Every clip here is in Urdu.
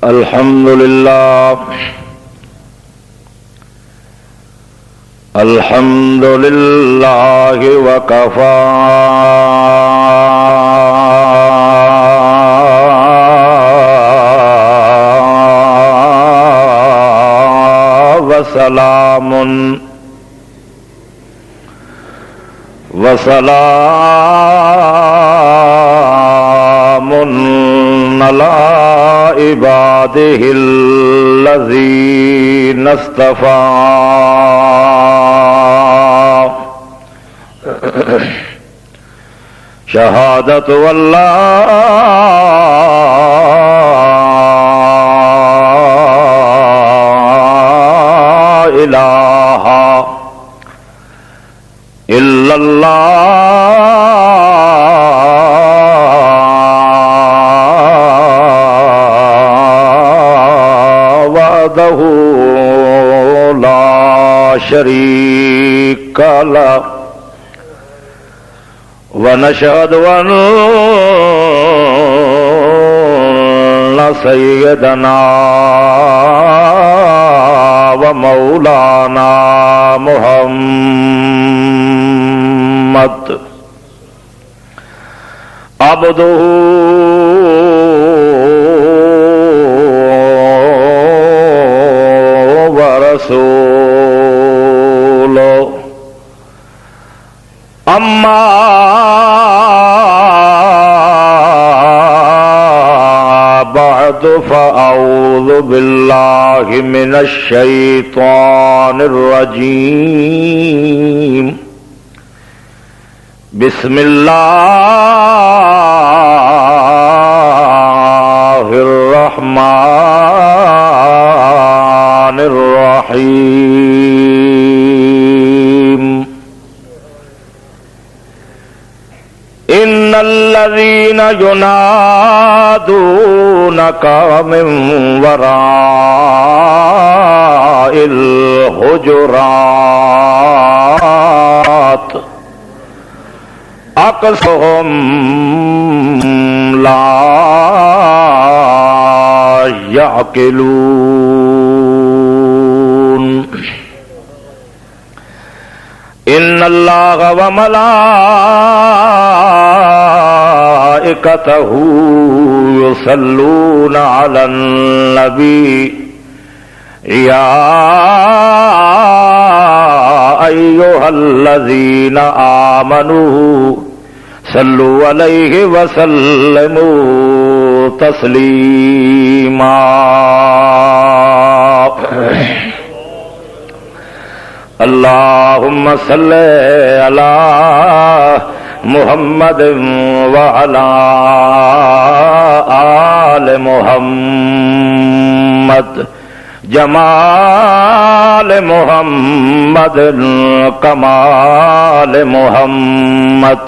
الحمد لله الحمد لله وكفى وسلام على عباده الذين اصطفى شهادة أن لا إله إلا الله وحده لا شريك له ونشهد أن سيدنا ومولانا محمد عبده ورسوله أما بعد فأعوذ بالله من الشيطان الرجيم بسم الله الرحمن الرحيم إن الذين ينادونك من وراء الحجرات أكثرهم لا يعقلون إن الله وملائكته يصلون على النبي يا أيها الذين آمنوا صلوا عليه وسلموا تسليما اللهم صل على محمد وعلى آل محمد جمال محمد کمال محمد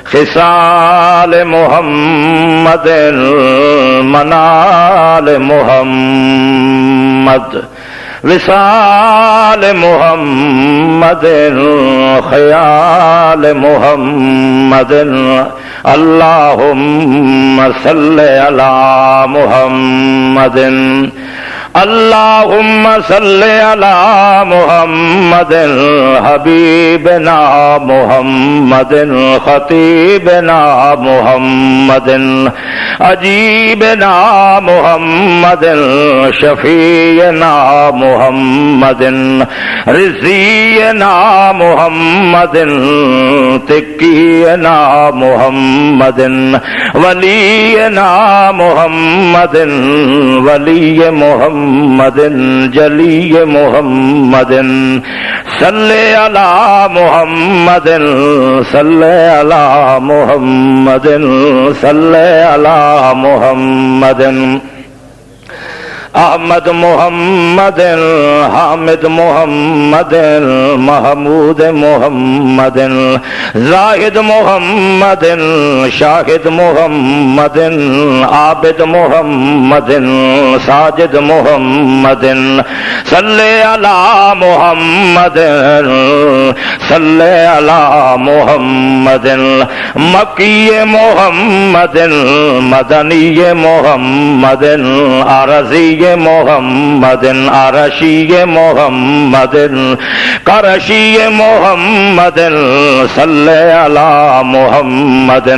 خصال محمد منال محمد وصال محمد خیال محمد اللهم صل على محمد اللهم صل على محمد حبيبنا محمد خطيبنا محمد عجيبنا محمد شفيعنا محمد رزينا محمد تقينا محمد ولينا محمد ولي محمد جلی محمد صلی علی محمد صلی علی محمد صلی علی محمد احمد محمد حامد محمد محمود محمد زاہد محمد شاہد محمد عابد محمد ساجد محمد صلی علی محمد صلی علی محمد مکی محمد مدنی محمد عرضی محمد عرشی محمد قرشی محمد صلی علی محمد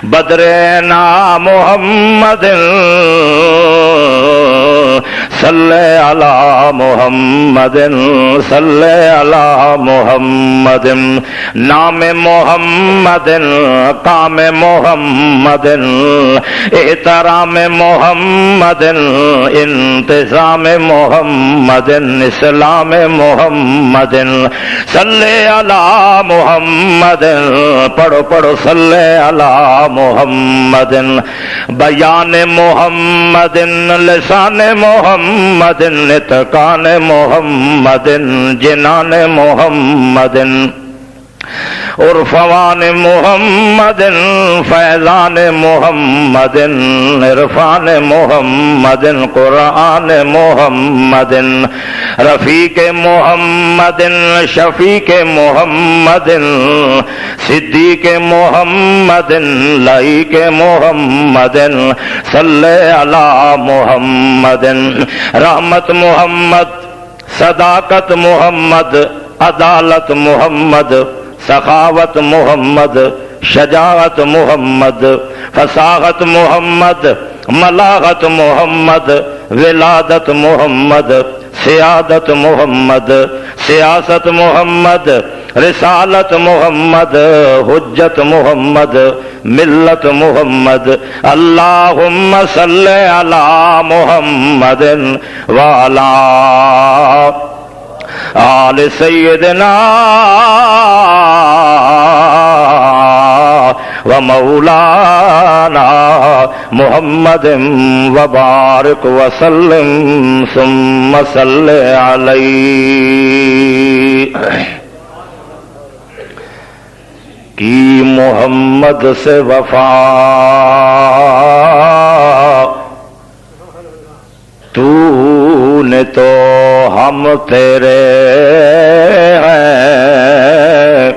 بدرنا محمد صلی علی محمد صلی علی محمد نام محمد کام محمد احترام محمد انتظام محمد اسلام محمد صلی علی محمد پڑھو پڑھو صلی علی محمد بیان محمد لسان محمد اتقان محمد جنان محمد عرفان محمد فیضان محمد عرفان محمد قرآن محمد رفیق محمد شفیق محمد صدیق محمد لائق محمد صلی علی محمد رحمت محمد صداقت محمد عدالت محمد سخاوت محمد شجاعت محمد فصاحت محمد ملاحت محمد ولادت محمد سیادت محمد سیاست محمد رسالت محمد حجت محمد ملت محمد اللہم صلی علی محمد وعلی آل سیدنا و مولانا محمد وبارک وسلم ثم صلی علیہ کی محمد سے وفا تو نے تو ہم تیرے ہیں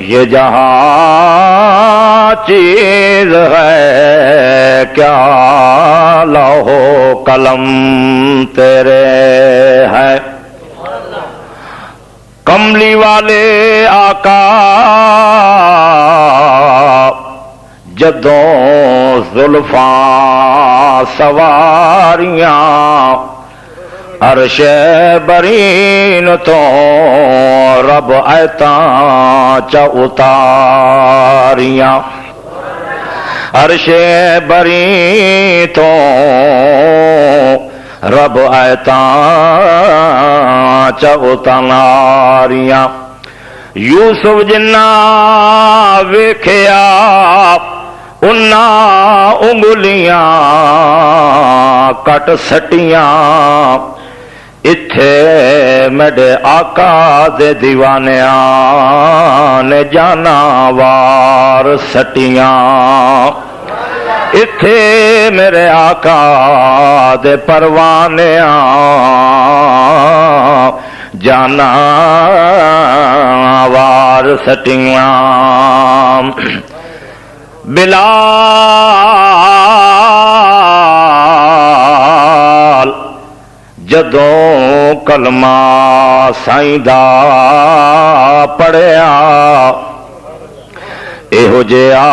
یہ جہاں چیز ہے کیا لوح قلم تیرے ہے کملی والے آقا جدوں زلفاں سواریاں عرش برین تو رب ایتاں چا اتاریاں عرش برین تو رب ایتاں چا اتاریاں یوسف جنہ ویکھیا انہاں انگلیاں کٹ سٹیاں اتھے میرے آقا دے دیوانیاں نے جانا وار سٹیاں اتھے میرے آقا دے پروانیاں جانا وار سٹیاں بلال جدوں کلمہ سائیں دا پڑھیا ایہو جیا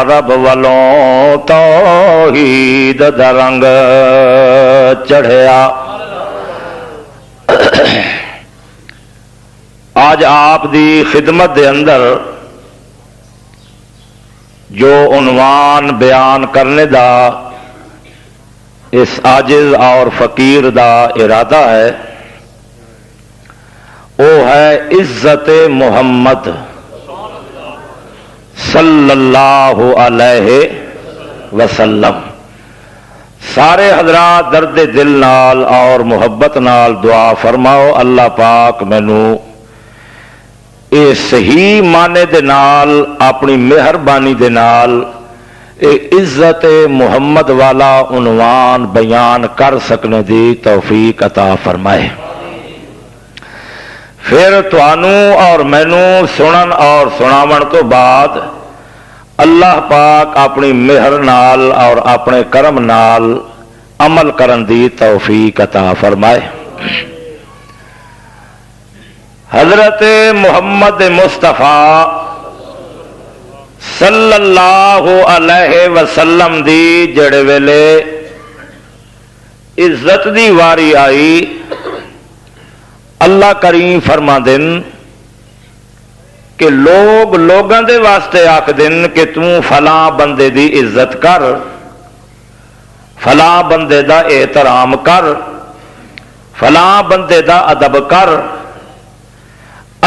رب والوں توحید دا رنگ چڑھیا آج آپ دی خدمت دے اندر جو عنوان بیان کرنے دا اس عاجز اور فقیر دا ارادہ ہے وہ ہے عزت محمد صلی اللہ علیہ وسلم۔ سارے حضرات درد دل نال اور محبت نال دعا فرماؤ اللہ پاک مینو اے صحیح معنی دے نال اپنی مہربانی دے نال اے عزت محمد والا عنوان بیان کر سکنے دی توفیق عطا فرمائے۔ پھر توانوں اور مینو سنن اور سناون تو بعد اللہ پاک اپنی مہر نال اور اپنے کرم نال عمل کرن دی توفیق عطا فرمائے۔ حضرت محمد مصطفیٰ صلی اللہ علیہ وسلم دی جڑے ویلے عزت دی واری آئی اللہ کریم فرما دن کہ لوگ لوگاں دے واسطے آکھ دن کہ توں فلاں بندے دی عزت کر، فلاں بندے دا احترام کر، فلاں بندے دا ادب کر۔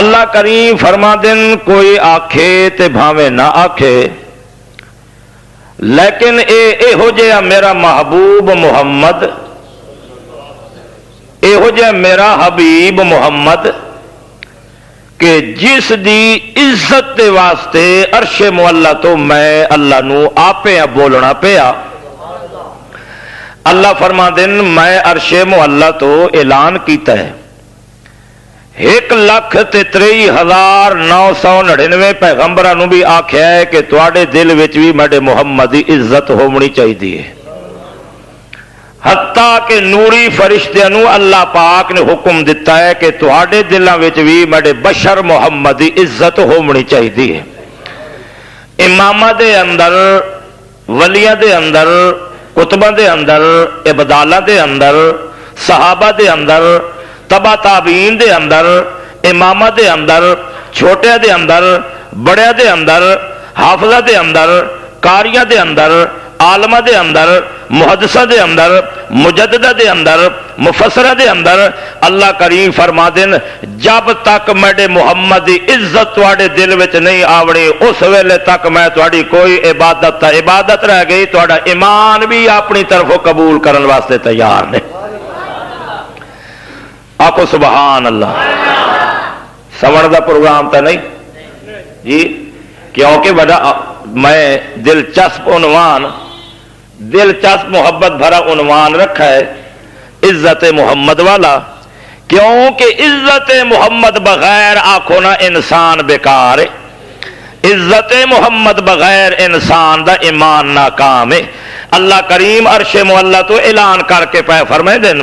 اللہ کریم فرما دن کوئی آکھے تے بھاویں نہ آکھے، لیکن اے ہو جیا میرا محبوب محمد، اے ہو جیا میرا حبیب محمد کہ جس دی عزت دے واسطے عرش معلا تو میں اللہ نو آپے بولنا پیا۔ اللہ فرما دن میں عرش معلا تو اعلان کیتا ہے 1,63,999 پیغمبروں نو بھی آکھیا ہے کہ تواڈے دل وچ بھی میرے محمد دی عزت ہونی چاہیے، حتیٰ کہ نوری فرشتیاں نو اللہ پاک نے حکم دیتا ہے کہ تواڈے دلاں وچ بھی میرے بشر محمد دی عزت ہونی چاہیے۔ امامہ دے اندر، ولیاں دے اندر، کتباں دے اندر، ابدالاں دے اندر، صحابہ دے اندر، تبع تابعین دے اندر، امامہ دے اندر، چھوٹے دے اندر، بڑے دے اندر، حافظہ دے اندر، قاریہ دے اندر، عالمہ دے اندر، محدثہ دے اندر، مجددہ دے اندر، مفسرہ دے اندر اللہ کریم فرما دن جب تک میرے محمد دی عزت تواڈے دل وچ نہیں آوڑی اس ویلے تک میں تواڈی کوئی عبادت رہ گئی، تواڈا ایمان بھی اپنی طرفوں قبول کرن واسطے تیار نہیں۔ آکو سبحان اللہ۔ سمجھ دا پروگرام تا نہیں جی، کیونکہ میں دلچسپ عنوان، دلچسپ محبت بھرا عنوان رکھا ہے عزت محمد والا، کیونکہ عزت محمد بغیر آکھو نا انسان بیکار ہے، عزت محمد بغیر انسان دا ایمان ناکام ہے۔ اللہ کریم عرش معلا تو اعلان کر کے پہ فرمائے دن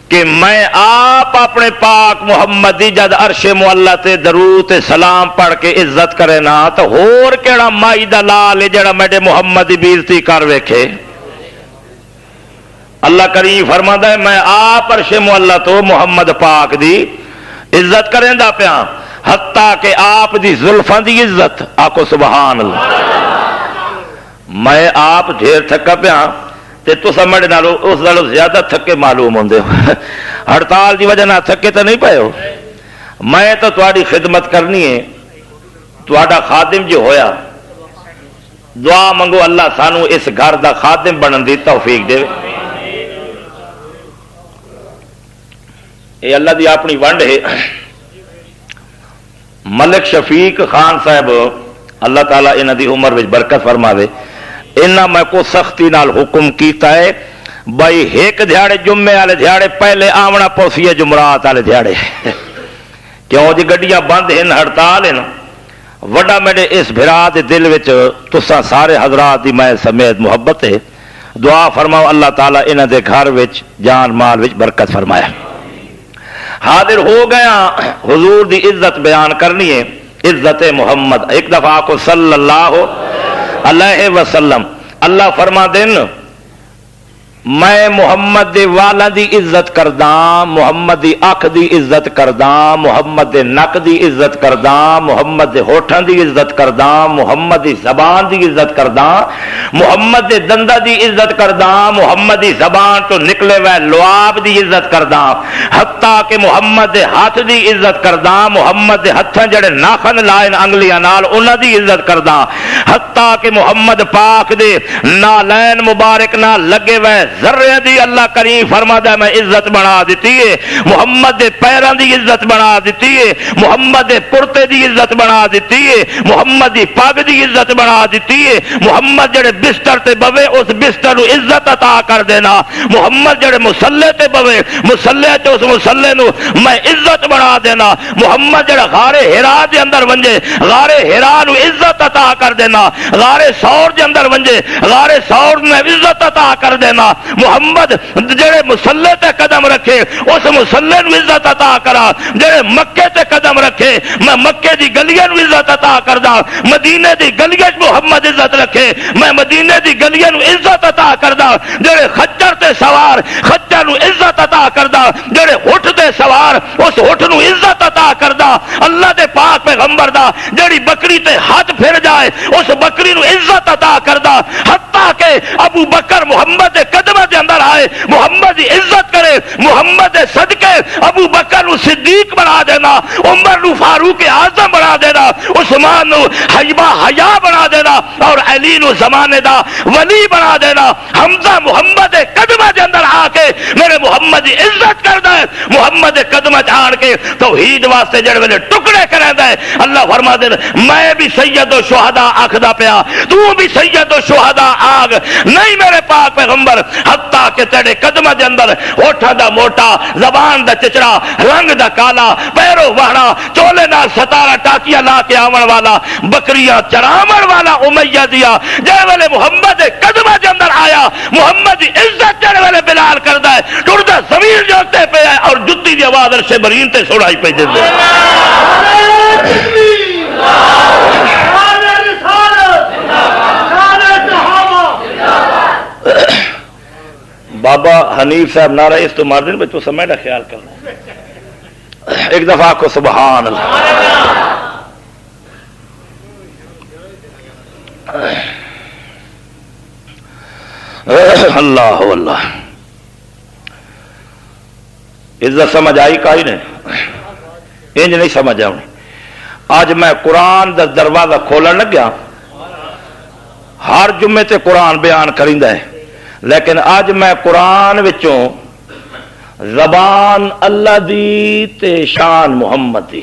کہ میں آپ اپنے پاک محمد دی جد عرش معلا تے درود تے سلام پڑھ کے عزت کرے نا تو ہور کیڑا مائی دا لال جڑا میرے محمد دی بیزتی کر ویکھے۔ اللہ کریم فرماتا ہے میں آپ عرش معلا تو محمد پاک دی عزت کریں دا پیا، حتیٰ کہ آپ دی زلفاں دی عزت، آکو سبحان اللہ۔ میں آپ ڈھیر تھکا پیا تے تو سمجھ نالو اس نالو زیادہ تھکے معلوم ہوندے ہو، ہڑتال دی وجہ نہ تھکے تو نہیں پائے ہو۔ میں تو تواڈی خدمت کرنی ہے، تواڈا خادم جو ہویا، دعا منگو اللہ سانو اس گھر دا خادم بنن دی توفیق دے۔ یہ اللہ دی اپنی ونڈ ہے۔ ملک شفیق خان صاحب اللہ تعالیٰ انہاں دی عمر وچ برکت فرماوے، انہاں میں کو سختی نال حکم کیتا ہے بھائی ایک دھیاڑے جمعے والے دھیاڑے پہلے آونا پوسی ہے جمعرات والے دھیاڑے، کیوں جی گڈیاں بند ہیں، ہڑتال ہیں۔ وڈا میرے اس بھرا دے دل وچ تساں سارے حضرات دی میں سمیت محبت ہے، دعا فرماؤ اللہ تعالیٰ انہاں دے گھر وچ جان مال وچ برکت فرمایا۔ حاضر ہو گیا حضور دی عزت بیان کرنی ہے، عزت محمد۔ ایک دفعہ کو صلی اللہ علیہ وسلم اللہ فرما دن میں محمد دے والاں دی عزت کردا، محمد دی اکھ دی عزت کردا، محمد دے نک دی عزت کردا، محمد دے ہوٹھاں دی عزت کردا، محمد دی زبان دی عزت کردا، محمد دے دنداں دی عزت کردا، محمد دی زبان تو نکلے ہوئے لعاب دی عزت کردا، حتیٰ کہ محمد دے ہاتھ دی عزت کردا، محمد دے ہتھاں جڑے ناخن لائن انگلیاں نال انہاں دی عزت کردا، حتیٰ کہ محمد پاک دے نالین مبارک نال لگے ہوئے ذرے دی اللہ کریم فرماتا ہے میں عزت بنا دیتی ہے، محمد دے پیران دی عزت بنا دیتی ہے، محمد دے پرتے دی عزت بنا دیتی ہے، محمد دی پاگ دی عزت بنا دیتی ہے، محمد جڑے بستر تے بوے اس بستر نو عزت عطا کر دینا، محمد جڑے مسلے تے بوے مسلے تے اس مسلے نو میں عزت بنا دینا، محمد جڑا غار ہرا دے اندر ونجے غار ہرا نو عزت عطا کر دینا، غار سور دے اندر ونجے غار سور میں عزت عطا کر دینا، محمد جڑے مسلے تے قدم رکھے اس مسلے نو عزت عطا کرا، جڑے مکے تے قدم رکھے میں مکے دی گلیاں نو عزت عطا کردا، مدینے دی گلیاں محمد عزت رکھے میں مدینے دی گلیاں نو عزت عطا کردا، جڑے خچر تے سوار خچر نو عزت عطا کردا، جڑے ہٹھ تے سوار اس ہٹھ نو عزت عطا کردا، اللہ دے پاک پیغمبر دا جڑی بکری تے ہاتھ پھر جائے اس بکری نو عزت عطا کردا، حتیٰ کہ ابو بکر محمد دے قدمہ دے اندر آئے محمد دی عزت کرے، محمد دے صدقے ابو بکر نو صدیق بنا دینا، عمر نو فاروق اعظم بنا دینا، عثمان نو حیبہ حیا بنا دینا، اور علی نو زمانے دا ولی بنا دینا، حمزہ محمد دے قدمہ دے اندر آ کے میرے محمد دی عزت کردا ہے، محمد دے قدمہ جان کے توحید واسطے جڑے ویلے ٹکڑے کریندا ہے، اللہ فرما دے میں بھی سید و شہداء آکھدا پیا تو بھی سید و شہداء آگ نہیں میرے پاک پیغمبر، حتیٰ کہ تیرے قدمہ دے اندر ہوٹھا دا موٹا زبان دا چچڑا رنگ دا کالا پیرو وہڑا چولے نال ستارہ ٹاکیا لا کے آون والا بکریاں چرامن والا امیہ دیا جے ویلے محمد دے قدمہ دے اندر آیا، محمد دی عزت جڑے ویلے بلال کردا ہے ٹردا زمین جوتے پہ ہے اور جتی دی آواز عرش برین تے سنائی پہ دے بابا حنیف صاحب نعرہ اس تو مار دین تو سمے کا خیال کرنا، ایک دفعہ کو سبحان اللہ، اللہ اللہ، عزت سمجھ آئی کا ہی نہیں، انج نہیں سمجھ آؤں، آج میں قرآن دا دروازہ کھولن لگیا، ہر جمعے تے قرآن بیان کریندا ہے، لیکن آج میں قرآن وچوں زبان اللہ دی تے شان محمد دی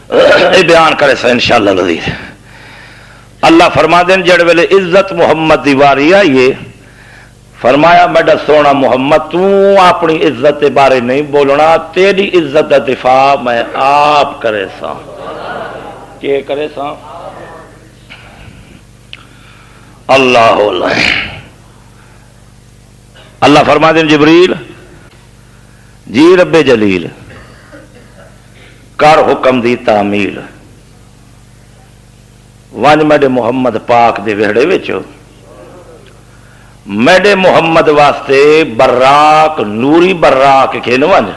یہ بیان کرے سا انشاءاللہ العزیز۔ اللہ فرما دین جڑ ویلے عزت محمد دی واری آئیے، فرمایا میڈا سونا محمد تو اپنی عزت کے بارے نہیں بولنا، تیری عزت کا دفاع میں آپ کرے سا، کیا کرے سا؟ اللہ اللہ، اللہ فرما دین جبریل جی رب جلیل کر حکم دی تعمیل، ونج میڈے محمد پاک دے ویڑے وچو میڈے محمد واسطے براق نوری براق کھین ونج،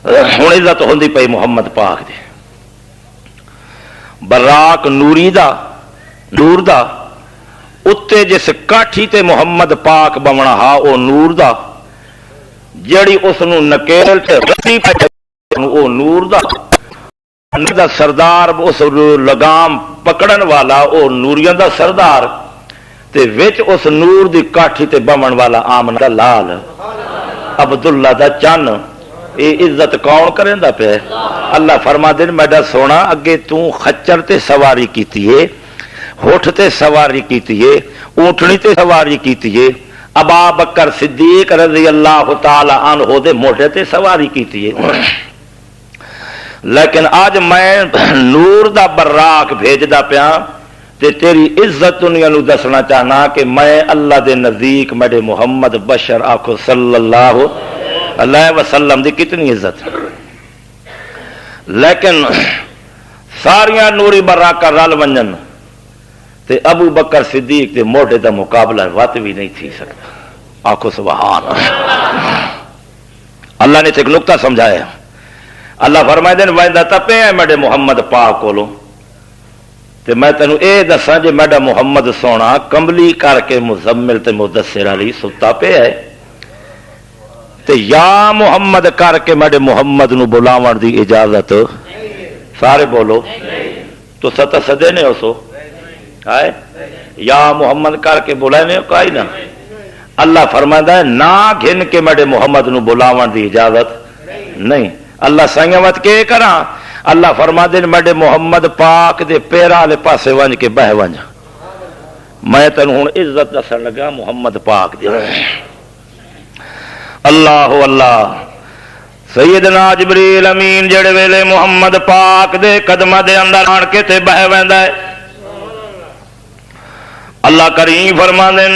ہن عزت ہوندی پئی محمد پاک دے، براق نوری دا نور دا اتے جس کاٹھی تے محمد پاک بمنا ہا او نور دا، جڑی اس نو نکیل تے رسی پہ او نور دا سردار، اس لگام پکڑن والا او نوریاں دا سردار، تے وچ اس نور دی کاٹھی تے بمن والا آمنہ دا لال عبداللہ دا چن، اے عزت کون کریندا پہ؟ اللہ فرما دین میڈا سونا اگے تو خچر تے سواری کیتی ہے، ہوٹھ تے سواری کیتی ہے، اونٹنی تے سواری کیتی ہے، ابا بکر صدیق رضی اللہ تعالی عنہ دے موٹے تے سواری کیتی ہے، لیکن آج میں نور دا براق بھیجدا پیا تے تیری عزت دنیا نو دسنا چاہنا کہ میں اللہ دے نزدیک میرے محمد بشر آکھو صلی اللہ علیہ وسلم دی کتنی عزت، لیکن ساریاں نوری براقہ رل ونجن تے ابو بکر صدیق دے موڈے دا مقابلہ وت بھی نہیں تھی سکتا۔ آخو سبحان اللہ۔ اللہ نے ایک نقطہ سمجھایا، اللہ فرمائے دین وائندہ تپے ہے میڈے محمد پاک کولو تے میں تینوں اے دساں جے میڈا محمد سونا کمبلی کر کے مزمل تے مدثر علی ستا پہ ہے تے یا محمد کر کے میڈے محمد نو بلاون دی اجازت سارے بولو تو ستا سدے نے اسو آئے یا محمد کر کے بلائے نے کائی نہ اللہ فرمائدہ ہے نہ گھن کے میڈے محمد نو بلاون دی اجازت نہیں۔ اللہ سائنگا وقت کے کرا اللہ فرما دے میڈے محمد پاک دے پیرا لے پاسے ونج کے بہ ونج میں تنوں ہوں عزت دسن لگا محمد پاک دے اللہ اللہ سیدنا جبریل امین جڑے ویلے محمد پاک دے قدمہ دے اندر آن کے تے بہ ویندا ہے اللہ کریم فرما دے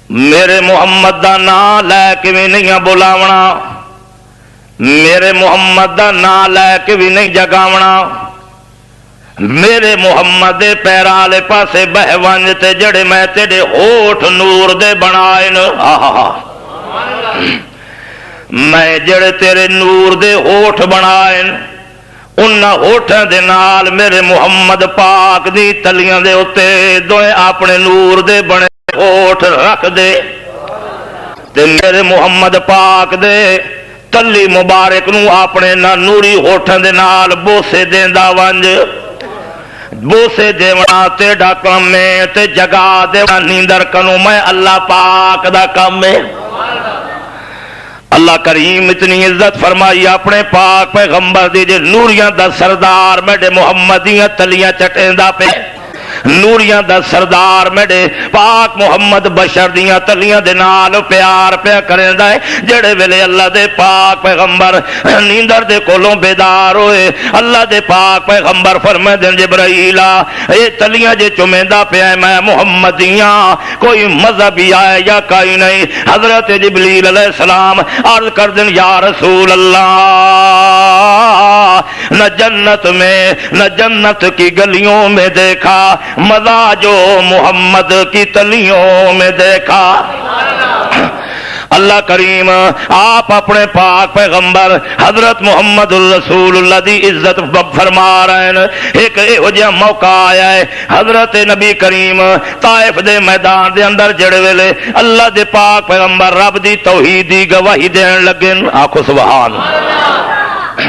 میرے محمد دا نام لے کے بھی نہیں بلاونا، میرے محمد دا نام لے کے بھی نہیں جگاونا، میرے محمد دے پیرا لے پاسے بہ ونج تے جڑے میں تیرے ہوٹھ نور دے بنائے میں جڑے تیرے نور دے ہوٹھ بنائے انہاں ہوٹھاں دے نال میرے محمد پاک دی تلیاں دے اتے دوئے اپنے نور دے بنے ہوٹھ رکھ دے تے میرے محمد پاک دے تلی مبارک نو اپنے نہ نوری ہوٹھاں دے نال بوسے دیندا ونج بوسے دیونا تیڑا کم میں تے جگا دیونا نیندر کنو میں اللہ پاک دا کم میں۔ اللہ کریم اتنی عزت فرمائی اپنے پاک پیغمبر دی جے نوریاں دا سردار میڈے محمدیاں تلیاں چٹیں دا پہ نوریاں دا سردار میڈے پاک محمد بشر دیاں تلیاں دے نال پیار پیا کریندا ہے جڑے ویلے اللہ دے پاک پیغمبر نیندر دے کولوں بیدار ہوئے اللہ دے پاک پیغمبر فرمائے دین جبرائیلا اے تلیاں جے چمیندہ پیا ہے میں محمدیاں کوئی مذہبی آئے یا کئی نہیں حضرت جبریل علیہ السلام عرض کر دین یا رسول اللہ نہ جنت میں نہ جنت کی گلیوں میں دیکھا مزہ جو محمد کی تلیوں میں دیکھا۔ اللہ کریم آپ اپنے پاک پیغمبر حضرت محمد الرسول اللہ دی عزت فرما رہے ہیں۔ ایک ایہو جہا موقع آیا ہے حضرت نبی کریم طائف دے میدان دے اندر جڑے ویلے اللہ دے پاک پیغمبر رب دی توحید دی گواہی دین لگے آکھو سبحان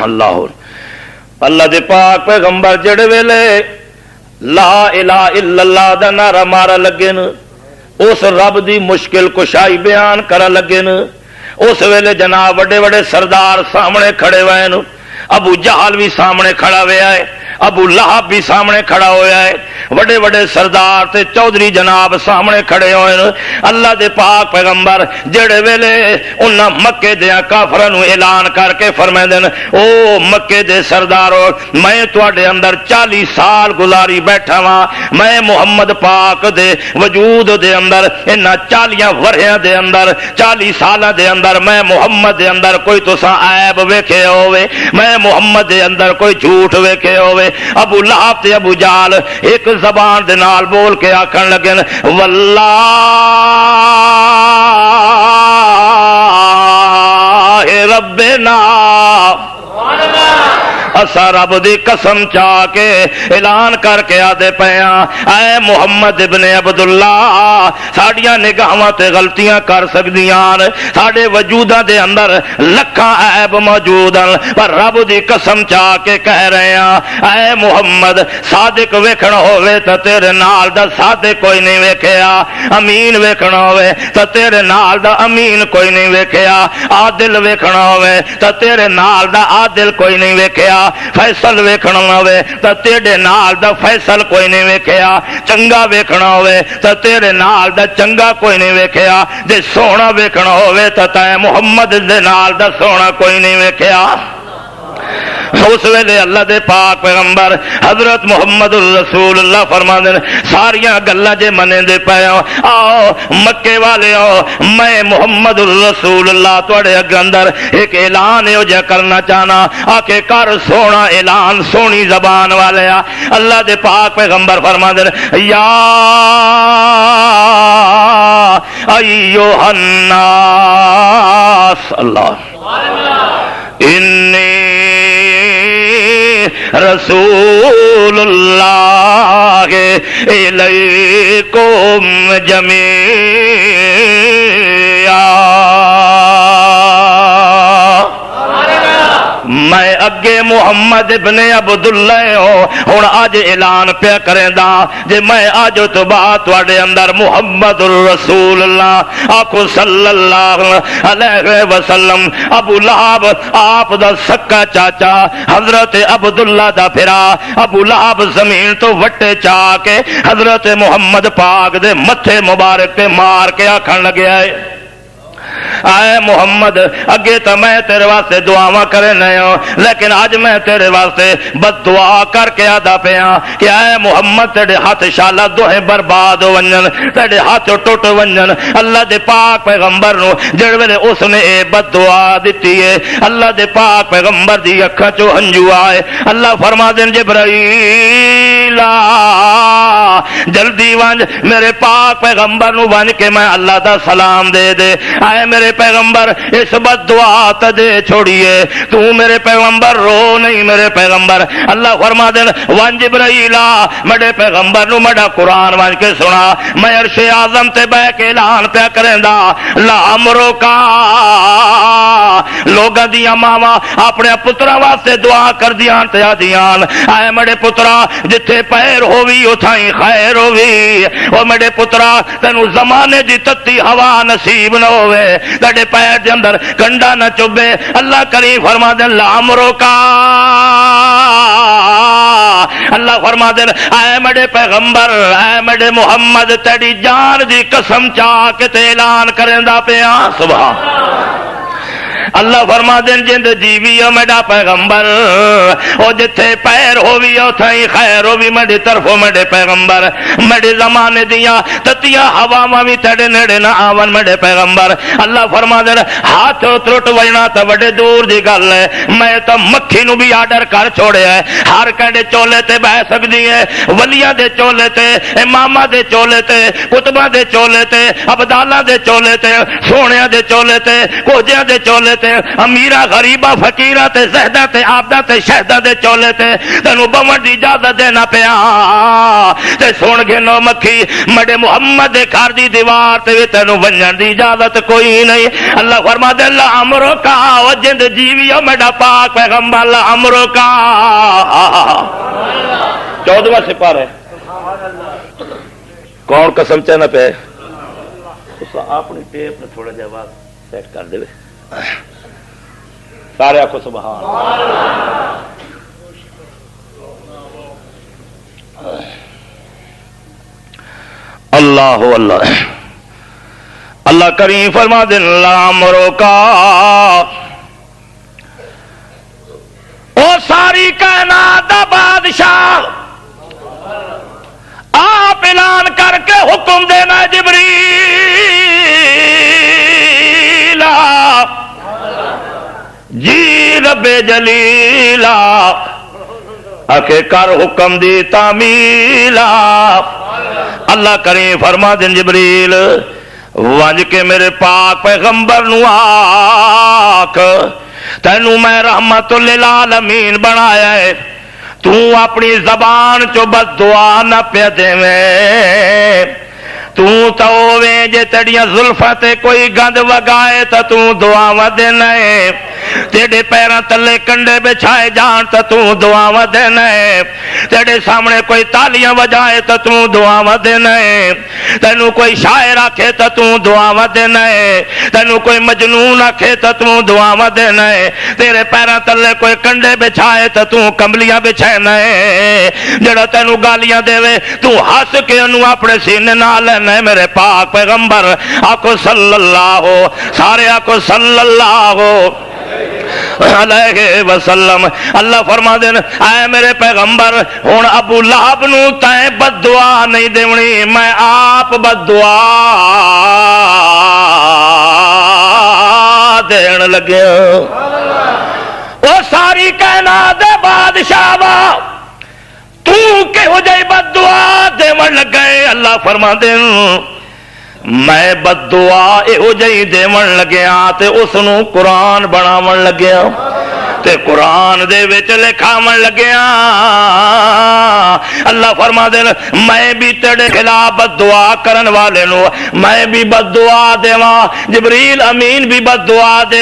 اللہ اللہ دے پاک پیغمبر جڑے ویلے لا الہ الا اللہ دا نعرہ مارا لگے اس رب دی مشکل کشائی بیان کرا لگے اس ویلے جناب بڑے بڑے سردار سامنے کھڑے ہوئے ابو جہل بھی سامنے کھڑا ہوا ہے ابو لہب بھی سامنے کھڑا ہوا ہے بڑے بڑے سردار تے چودھری جناب سامنے کھڑے ہوئے اللہ دے پاک پیغمبر جڑے ویلے انہاں مکے دے کافراں نو اعلان کر کے فرمائے دین او مکے دے سردارو میں تواڈے اندر 40 سال گزاری بیٹھا ہاں میں محمد پاک دے وجود دے اندر انہاں 40 وریاں دے اندر 40 سالاں دے اندر میں محمد دے اندر کوئی تساں عیب ویکھے ہوے میں محمد دے اندر کوئی جھوٹ ویکھے ہوے ابو لہب تے ابو جہل ایک زبان دے نال بول کے آکھن لگے واللہ ربنا اسا رب دی قسم چاہ کے اعلان کر کے آدے پیاں اے محمد ابن عبداللہ ساڑیاں نگاہاں تے غلطیاں کر سکدیاں ساڑے وجوداں دے اندر لکھاں عیب موجود ہیں پر رب دی قسم چاہ کے کہہ رہے ہیں اے محمد صادق ویکھنا ہوئے تا تیرے نال دا صادق کوئی نہیں ویکھیا امین ویکھنا ہوئے تا تیرے نال دا امین کوئی نہیں ویکھیا عادل ویکھنا ہوئے تا تیرے نال دا عادل کوئی نہیں ویکھیا فیصل ویکھنا ہوئے تا تیرے نال دا فیصل کوئی نہیں ویکھیا چنگا ویکھنا ہوئے تا تیرے نال دا چنگا کوئی نہیں ویکھیا جے سونا ویکھنا ہوئے تا تے محمد دے نال دا سونا کوئی نہیں ویکھیا اس ویلے اللہ دے پاک پیغمبر حضرت محمد الرسول اللہ فرماندے نے ساریاں گلاں جے منے دے پے آؤ مکے والے آؤ میں محمد الرسول اللہ تواڈے اندر ایک اعلان ہو جا کرنا چاہنا آ کے کر سونا اعلان سونی زبان والے اللہ دے پاک پیغمبر فرماندے نے یا ایھا الناس اللہ انی رسول اللہ الیکم جمیعا میں اگے محمد ابن عبداللہ ہوں اج اعلان پیا کریں دا جے میں اج تو بعد تواڈے اندر محمد الرسول اللہ آکھو صلی اللہ علیہ وسلم ابو لہب آپ دا سکا چاچا حضرت عبداللہ دا پھرا ابو لہب زمین تو وٹے چا کے حضرت محمد پاک دے متھے مبارک تے مار کے آکھن لگیا ہے آئے محمد اگے تو میں تیرے واسطے دعاواں کرنے ہوں لیکن آج میں تیرے واسطے بد دعا کر کے آدھا پیا کہ آئے محمد تیرے ہاتھ شالا دوہیں برباد ہو ونجن تیرے ہاتھ ٹوٹ ونجن اللہ دے پاک پیغمبر نو جڑ ویلے اس نے اے بد دعا دیتی ہے اللہ دے پاک پیغمبر دی اکھاں چوں ہنجو آئے اللہ فرما دین جبرائیل جلدی ونج میرے پاک پیغمبر نو ون کے میں اللہ دا سلام دے دے آئے میرے پیغمبر اس بد دعا دے چھوڑیے تو میرے پیغمبر رو نہیں میرے پیغمبر اللہ فرما دین ون جبرائیل میرے پیغمبر نو میرا قرآن ون کے سنا میں عرش اعظم تے بہ کے اعلان پیا کریں دا لا امرو کا لوگاں دیاں ماواں اپنے پتراں واسطے دعا کر دیاں تے آدیاں آئے میرے پترا جتھے پیر ہووی اتھائیں خیر ہووی او میرے پترا تینوں زمانے دی تتی ہوا نصیب نہ ہوئے تیرے پیر دے اندر کنڈا نہ چبے اللہ کریم فرما دے لا امرو کا اللہ فرما دے اے میرے پیغمبر اے میرے محمد تیری جان دی قسم چاہ کے تے اعلان کریندا پیا سبحان اللہ فرما دین جند جیوی ہو میرا پیغمبر او جتھے پیر ہووی اتھائیں خیر ہووی میری طرفوں میرے پیغمبر میرے زمانے دیاں تتیاں ہواواں وی تیرے نیڑے نہ آون میرے پیغمبر اللہ فرما دین ہاتھ ترٹ وجنا تے بڑے دور دی گل ہے میں تو مکھی نو بھی آرڈر کر چھوڑیا ہے ہر کہڑے چولے تے بہ سکدی ہے ولیاں دے چولے تے اماماں دے چولے تے کتباں دے چولے تے ابدالاں دے چولے تے سونیاں دے چولے تے کوجیاں دے چولے امیرہ غریبہ فقیرہ تے زہدہ تے عابدہ تے شہدہ دے چولے تے تینوں بمن دی اجازت دینا پیا تے سن کے نو مکھی مڑے محمد دے گھر دی دیوار تے تینوں ونجن دی اجازت کوئی نہیں اللہ فرما دے اللہ امرو کا او جند جیوی او میرا پاک پیغمبر اللہ امرو کا 14واں سپارہ کون قسم چاہنا پہ اپنی ٹیپ نے تھوڑا جا آواز سیٹ کر دے سارے آخو سبحان اللہ اللہ اللہ کریم فرما دے لا امرو کا او ساری کائنات دا بادشاہ آپ اعلان کر کے حکم دینا جبریل جی رب جلیلا اکے کر حکم دی تعمیلا اللہ کریم فرما دین جبریل ونج کے میرے پاک پیغمبر نو آکھ تینوں میں رحمت للعالمین بنایا ہے تو اپنی زبان چو بد دعا نہ پیا دے تو ہوے جے تیڑیاں زلفاں تے کوئی گند وگائے تو دعاواں دینا ہے تیرے پیراں تلے کنڈے بچھائے جان تو دعاواں دینا ہے تیرے سامنے کوئی تالیاں وجائے تو دعاواں دینا ہے تینوں کوئی شاعر آکھے تو دعاواں دینا ہے تینوں کوئی مجنون آکھے تو دعاواں دینا ہے تیرے پیراں تلے کوئی کنڈے بچھائے تو کمبلیاں بچھائنا ہے جڑا تینوں گالیاں دے تو ہس کے انہوں اپنے سینے نال لینا ہے میرے پاک پیغمبر آکو صلی اللہ ہو سارے آکو صلی اللہ ہو علیہ وسلم۔ اللہ فرما دین اے میرے پیغمبر ہن ابو لہب نو تائیں بد دعا نہیں دیونی، میں آپ بد دعا دین لگیا۔ وہ ساری کائنات دے بادشاہ وا تو کہو جائی بد دعا دیون لگے؟ اللہ فرما دین میں بد دعا یہو جی دیون لگیا تے اس نو قرآن بناون لگیا تے قرآن دے وچ لکھاون لگیا۔ اللہ فرما دے میں بھی تیرے خلاف بد دعا کرن والے نو میں بھی بد دعا دیواں، جبریل امین بھی بد دعا دے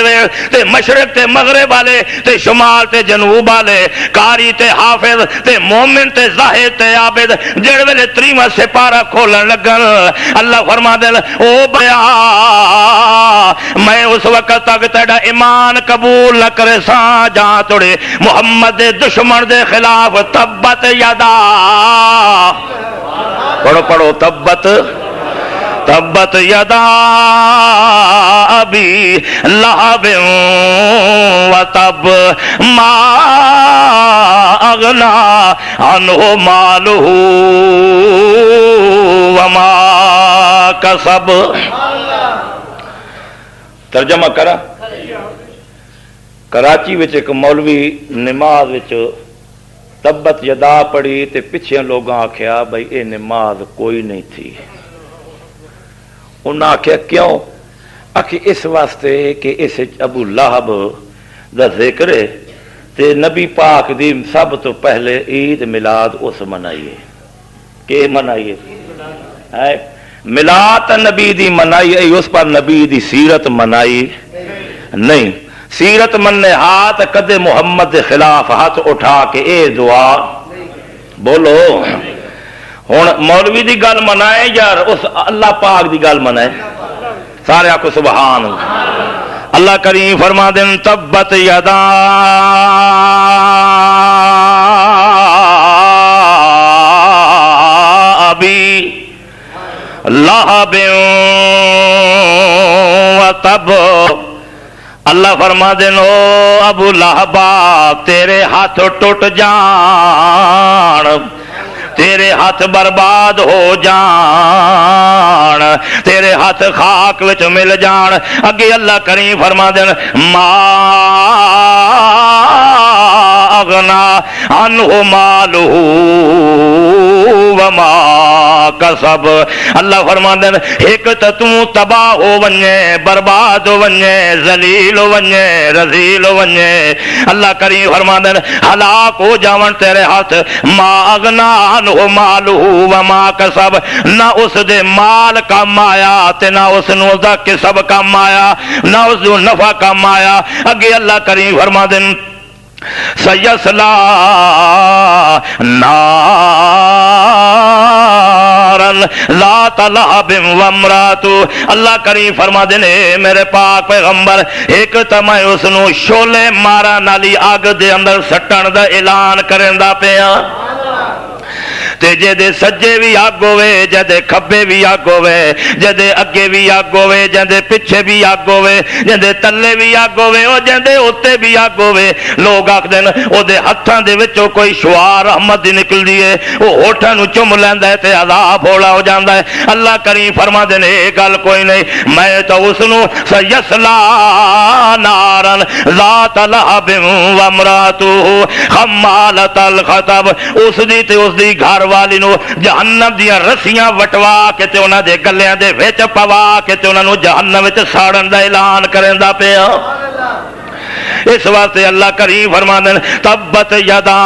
تے مشرق تے مغرب والے تے شمال تے جنوب والے، قاری تے حافظ تے مومن تے زاہد تے عابد جڑ ویلے 30واں سپارہ کھولن لگن اللہ فرما دے او بیا میں اس وقت تک تیرا ایمان قبول نہ کرے ساں جہاں توڑے محمد دے دشمن دے خلاف تبت یدا پڑھو تبت تبت یدا ابی لہب وتب ما اغنا عنہ مالہ وما کسب۔ ترجمہ کرا کراچی وچ ایک مولوی نماز وچ تبت یدا پڑھی تے پچھے لوگاں آکھیا بھائی اے نماز کوئی نہیں تھی۔ انہاں آکھیا کیوں؟ آکھے اس واسطے کہ اس ابو لہب دا ذکر ہے تے نبی پاک دی سب تو پہلے عید میلاد اس منائیے کہ منائیے ہے میلاد نبی دی منائی ہے، اس پر نبی دی سیرت منائی نہیں۔ سیرت مننے ہاتھ کدے محمد دے خلاف ہاتھ اٹھا کے اے دعا بولو ہن مولوی دی گل منائے یار اس اللہ پاک دی گل منائے؟ سارے آکو سبحان اللہ۔ اللہ کریم فرما دین تبت یدا ابی لہب وتب۔ اللہ فرما دینو ابو لہبا تیرے ہاتھ ٹوٹ جان، تیرے ہاتھ برباد ہو جان، تیرے ہاتھ خاک وچ مل جان۔ اگے اللہ کریم فرما دین ما اغنا عنہ مالہ وما کسب۔ اللہ فرما دین ایک تو تباہ ہو ونجے، برباد ہو ونجے، ذلیل ہو ونجے، رذیل ہو ونجے۔ اللہ کریم فرما دین ہلاک ہو جاون تیرے ہاتھ۔ ما اغنا عنہ مالہ وما کسب، نہ اس دے مال کم آیا تے نہ اس نو دا کسب کم آیا، نہ اس دے نفع کم آیا۔ اگے اللہ کریم فرما دین سیصلا نارا ذات لہب وامرأتہ۔ اللہ کریم فرما دینے میرے پاک پیغمبر ایک تمہیں اس نو شولے مارا نالی آگ دے اندر سٹن دا اعلان کرندہ پیا تے جدے سجے بھی آگ ہوئے، جدے کھبے بھی آگ ہوئے، جدے اگے بھی آگ ہوئے، جدے پچھے بھی آگ ہوئے، جدے تلے بھی آگ ہوئے، اور جدے اتے بھی آگ ہوئے۔ لوگ آگ دین او دے ہتھاں دے وچوں کوئی شعار رحمت دی نکل دیئے، او ہوٹھاں نو چم لیندا ہے تے عذاب ہولا ہو جاندا ہے۔ اللہ کریم فرما دین اے گل کوئی نہیں، میں تو اس نو سیصلا نارا ذات لہب وامرأتہ حمالۃ الحطب، اس دی تے اس دی گھر والی نو جہنم دیا رسیاں وٹوا کے تے انہاں دے گلیاں دے وچ پوا کے تے انہاں نو جہنم وچ ساڑن دا اعلان کرندا پیا۔ اس واسطے اللہ کریم فرماندے تبت یدا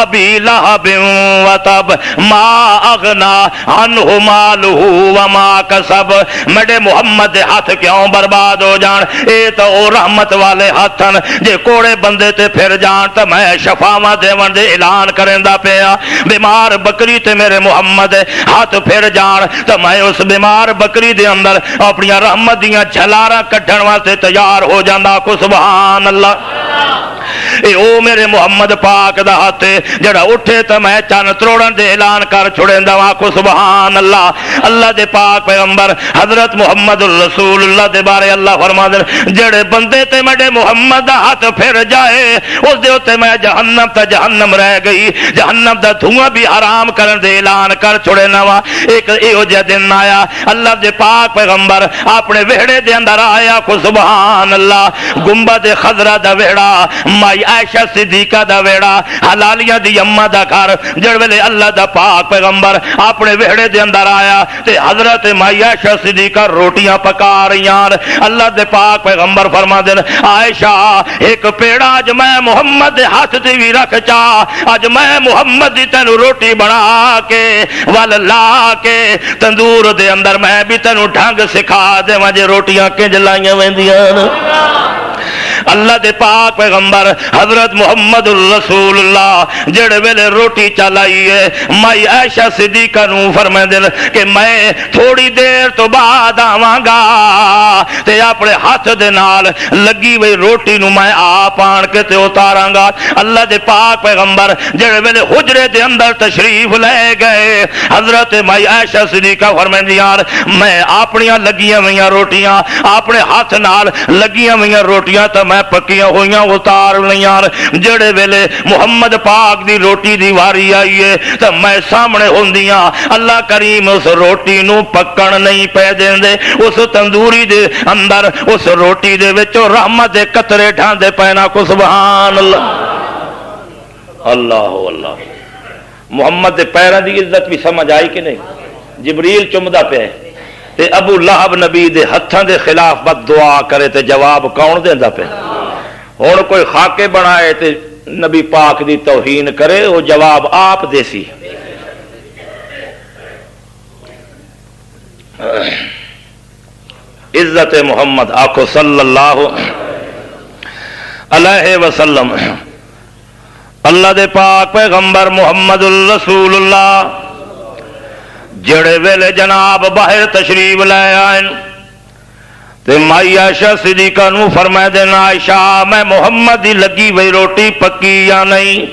ابی لہب وتب ما اغنا عنہ مالہ وما کسب۔ میرے محمد دے ہاتھ کیوں برباد ہو جان؟ اے تو او رحمت والے ہاتھ ہیں، جے کوڑے بندے تے پھر جان تو میں شفاواں دیون دے اعلان کرندا پیا۔ بیمار بکری تے میرے محمد ہاتھ پھر جان تو میں اس بیمار بکری دے اندر اپنی رحمت دیاں جھلاراں کڈھن واسطے تیار ہو جاندا کو سبحان اللہ۔ اے او میرے محمد پاک دا ہاتھ جڑا اٹھے تو میں چن تروڑن دے اعلان کر چھڑیندا وا کو سبحان اللہ۔ اللہ دے پاک پیغمبر حضرت محمد رسول اللہ دے بارے اللہ فرماندے جڑے بندے تے میرے محمد دا ہاتھ پھر جائے اس دے اوتے میں جہنم تے جہنم رہ گئی، جہنم دا دھواں بھی حرام کرن دے اعلان کر چھڑینا وا۔ ایک ایہو جہا دن آیا اللہ دے پاک پیغمبر اپنے وہڑے دے اندر آیا کو سبحان اللہ، گنبد خضرا دا وہڑا، مائی عائشہ صدیقہ دا وہڑا، حلالیہ دی اماں دا گھر، جڑ ویلے اللہ دا پاک پیغمبر اپنے وہڑے دے اندر آیا تے حضرت مائی عائشہ صدیقہ روٹیاں پکا رہیاں، اللہ دے پاک پیغمبر فرما دین عائشہ ایک پیڑا اج میں محمد دے ہاتھ تے وی رکھ چا، اج میں محمد دی تینوں روٹی بنا کے ول لا کے تندور دے اندر میں بھی تینوں ڈھنگ سکھا دے وجہ روٹیاں کنج لائیاں ویندیاں۔ اللہ دے پاک پیغمبر حضرت محمد الرسول اللہ جڑے ویلے روٹی چلائی ہے مائی عائشہ صدیقہ نو فرمائے کہ میں تھوڑی دیر تو بعد آواں گا تے اپنے ہاتھ دے نال لگی ہوئی روٹی نو میں آپ آن کے تے اتاراں گا۔ اللہ دے پاک پیغمبر جڑے ویلے حجرے دے اندر تشریف لے گئے حضرت مائی عائشہ صدیقہ فرمائے یار میں اپنیاں لگیاں ہوئیاں روٹیاں اپنے ہاتھ نال لگیاں ہوئیاں روٹیاں تو میں پکیاں ہوئیاں اتار لیاں، جڑے ویلے محمد پاک دی روٹی دی واری آئی ہے تو میں سامنے ہوندیاں اللہ کریم اس روٹی نو پکن نہیں پے دیندے، اس تندوری دے اندر اس روٹی دے وچوں رحمت دے قطرے ڈھاندے پینا کو سبحان اللہ۔ اللہ اللہ محمد دے پیراں دی عزت بھی سمجھ آئی کہ نہیں؟ جبریل چمدا پے تے ابو لہب نبی دے ہتھاں دے خلاف بد دعا کرے تے جواب کون دیندا پے؟ ہن کوئی خاکے بنائے تے نبی پاک دی توہین کرے وہ جواب آپ دے سی۔ عزت محمد آکھو صلی اللہ علیہ وسلم۔ اللہ دے پاک پیغمبر محمد الرسول اللہ جڑے ویلے جناب باہر تشریف لے آئے تے مائی عائشہ صدیقہ نو فرمائے دینا عائشہ میں محمد دی لگی وہی روٹی پکی یا نہیں؟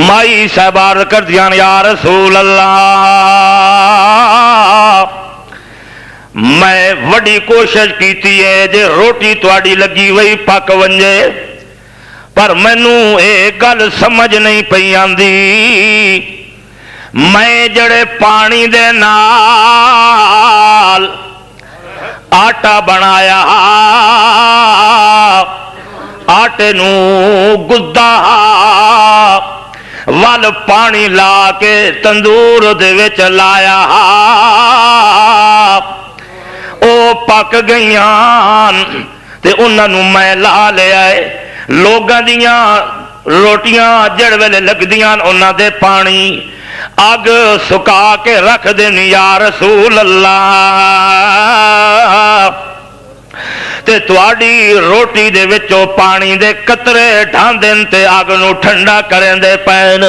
مائی صاحب عرض کر دیا یا رسول اللہ میں وڈی کوشش کیتی ہے جے روٹی تواڈی لگی وہی پک ونجے پر مینوں اے گل سمجھ نہیں پئی آندی میں جڑے پانی دے نال آٹا بنایا آٹے نو گدا ول پانی لا کے تندور دے وچ لایا او پک گئیاں تے انہاں نو میں لا لیا لوگاں دیاں روٹیاں جڑ ویلے لگدیاں انہاں دے پانی اگ سکا کے رکھ دین یا رسول اللہ تے تواڈی روٹی دے وچوں پانی دے قطرے ڈھاندن تے اگ نو ٹھنڈا کرن دے پین۔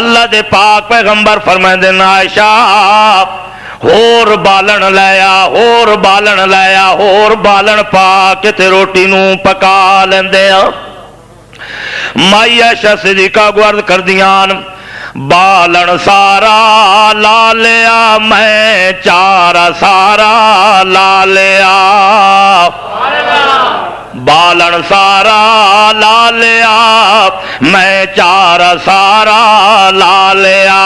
اللہ دے پاک پیغمبر فرمائندے عائشہ ہور بالن لایا ہور بالن لایا ہور بالن پا کے تے روٹی نو پکا لیندے آ۔ مائی عائشہ صدیقہ کو عرض کردیاں بالن سارا لا لیا میں چارا سارا لا لیا بالن سارا لا لیا میں چارا سارا لا لیا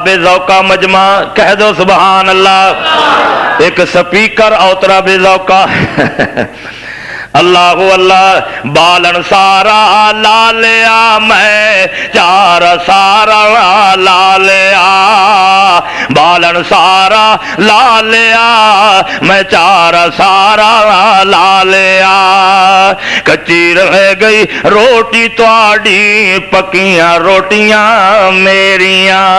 بے ذوقہ مجمع کہہ دو سبحان اللہ۔ ایک سپیکر اوترا بے ذوقہ اللہ اللہ بالن سارا لا لیا میں چارا سارا لا لیا بالن سارا لا لیا میں چارا سارا لا لیا کچی رہ گئی روٹی تواڈی پکیاں روٹیاں میریاں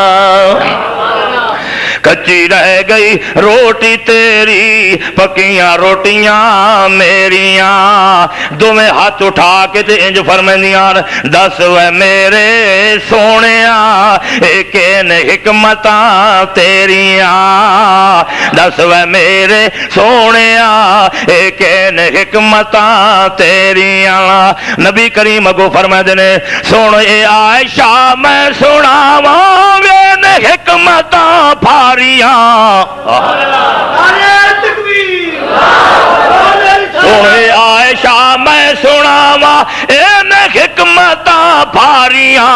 کچی رہ گئی روٹی تیری پکیاں روٹیاں میریاں دوویں ہاتھ اٹھا کے تے انج فرمائندیاں دس وے میرے سونیاں ایک نے حکمتاں تیریاں دس وے میرے سونیاں ایک نے حکمتاں تیریاں نبی کریم اگو فرمائے نے سن اے عائشہ میں سناواں وے حکمتاں بھاریاں سونے عائشہ میں سناواں این حکمتاں بھاریاں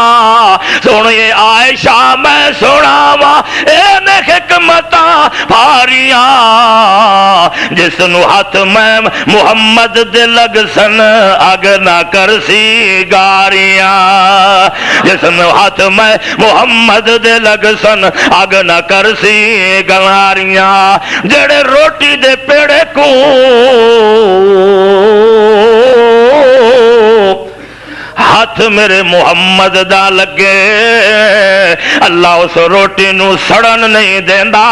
سونے عائشہ میں سناواں این حکمتاں بھاریاں جس نو ہاتھ میں محمد دے لگ سن اگ نہ کرسی گاریاں جس نو ہاتھ میں محمد دے لگ سن اگ نہ کرسی گاریاں جڑے روٹی دے پیڑے کو ہاتھ میرے محمد دا لگے اللہ اس روٹی نو سڑن نہیں دیندا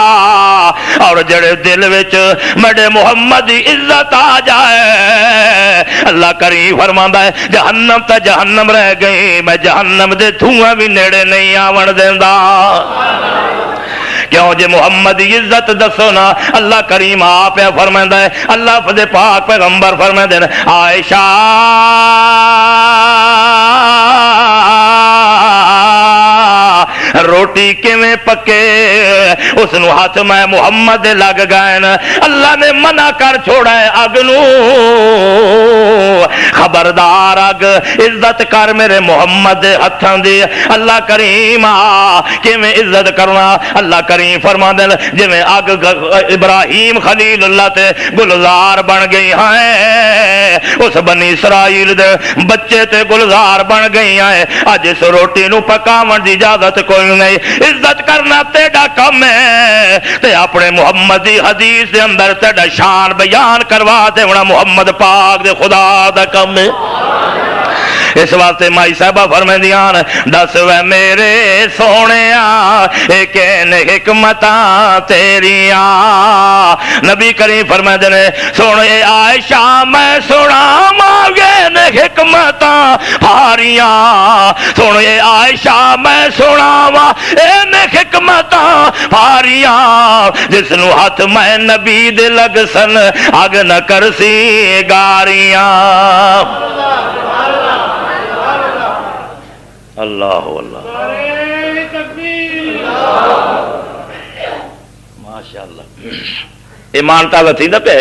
اور جڑے دل وچ میرے محمد دی عزت آ جائے اللہ کریم فرماندا ہے جہنم تا جہنم رہ گئی میں جہنم دے دھواں بھی نیڑے نہیں آون دیندا کیوں جے محمد کی عزت دسو نا اللہ کریم آپ فرمائندا ہے اللہ دے پاک پیغمبر فرمائندے نے عائشہ روٹی کیویں پکے اس نو ہاتھ میں محمد لگ گئے اللہ نے منع کر چھوڑا ہے اگ نو خبردار اگ عزت کر میرے محمد ہتھاں دی اللہ کریم کیویں عزت کرنا اللہ کریم فرماندے جویں اگ ابراہیم خلیل اللہ تے گلزار بن گئی ہے اس بنی اسرائیل دے بچے تے گلزار بن گئی ہے اج اس روٹی نو پکاون دی اجازت کوئی نہیں عزت کرنا تیرا کم ہے تے اپنے محمد دی حدیث دے اندر تیرا شان بیان کروا دے ہونا محمد پاک دے خدا دا کم ہے اس واسطے مائی صاحبہ فرمائندیاں دس وے میرے سونیاں ایک نے حکمتاں تیریاں نبی کریم فرمائندے نے سونے عائشہ میں سناواں نے حکمتاں بھاریاں سونے عائشہ میں سناواں نے حکمتاں بھاریاں جس نو ہاتھ میں نبی دے لگ سن اگ نہ کرسی گاریاں اللہ اللہ ماشاءاللہ ایمان تعالیٰ تھی نہ پہ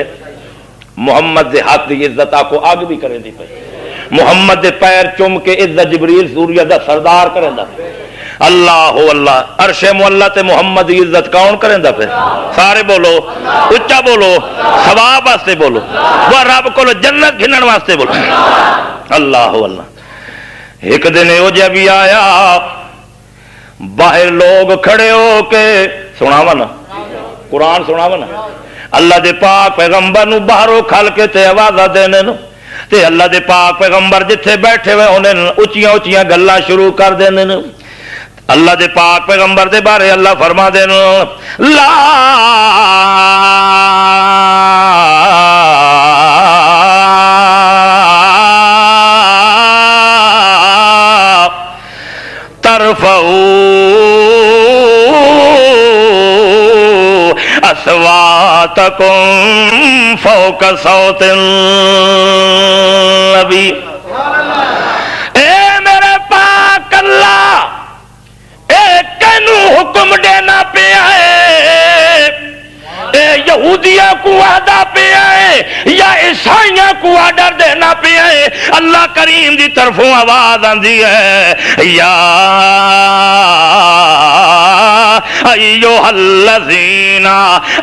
محمد دے ہاتھ دی عزت کو آگ بھی کرے دی پہ محمد دے پیر چوم کے عزت جبریل سوریہ دا سردار کرے دا اللہ اللہ عرش مولا تے محمد دی عزت کون کرے دا پہ سارے بولو اچھا بولو ثواب واسطے بولو وہ رب کو جنت گھنن واسطے بولو اللہ اللہ ایک دن ہو جا بھی آیا باہر لوگ کھڑے ہو کے سناوا نا قرآن سناوا نا اللہ دے پاک پیغمبر نو باہروں کھل کے تے آوازاں دینے نو تے اللہ دے پاک پیغمبر جتھے بیٹھے ہوئے انہیں اچیاں اچیاں گلاں شروع کر دینے نو اللہ دے پاک پیغمبر دے بارے اللہ فرما دینے لا اصواتکم فوق صوت النبی اے میرے پاک اللہ اے کینو حکم دینا پیا ہے اے یہودیاں کو وعدہ پیا ہے یا عیسائیاں کو آڈر دینا پیا ہے اللہ کریم دی طرفوں آواز آندی ہے یا ایوہ الذین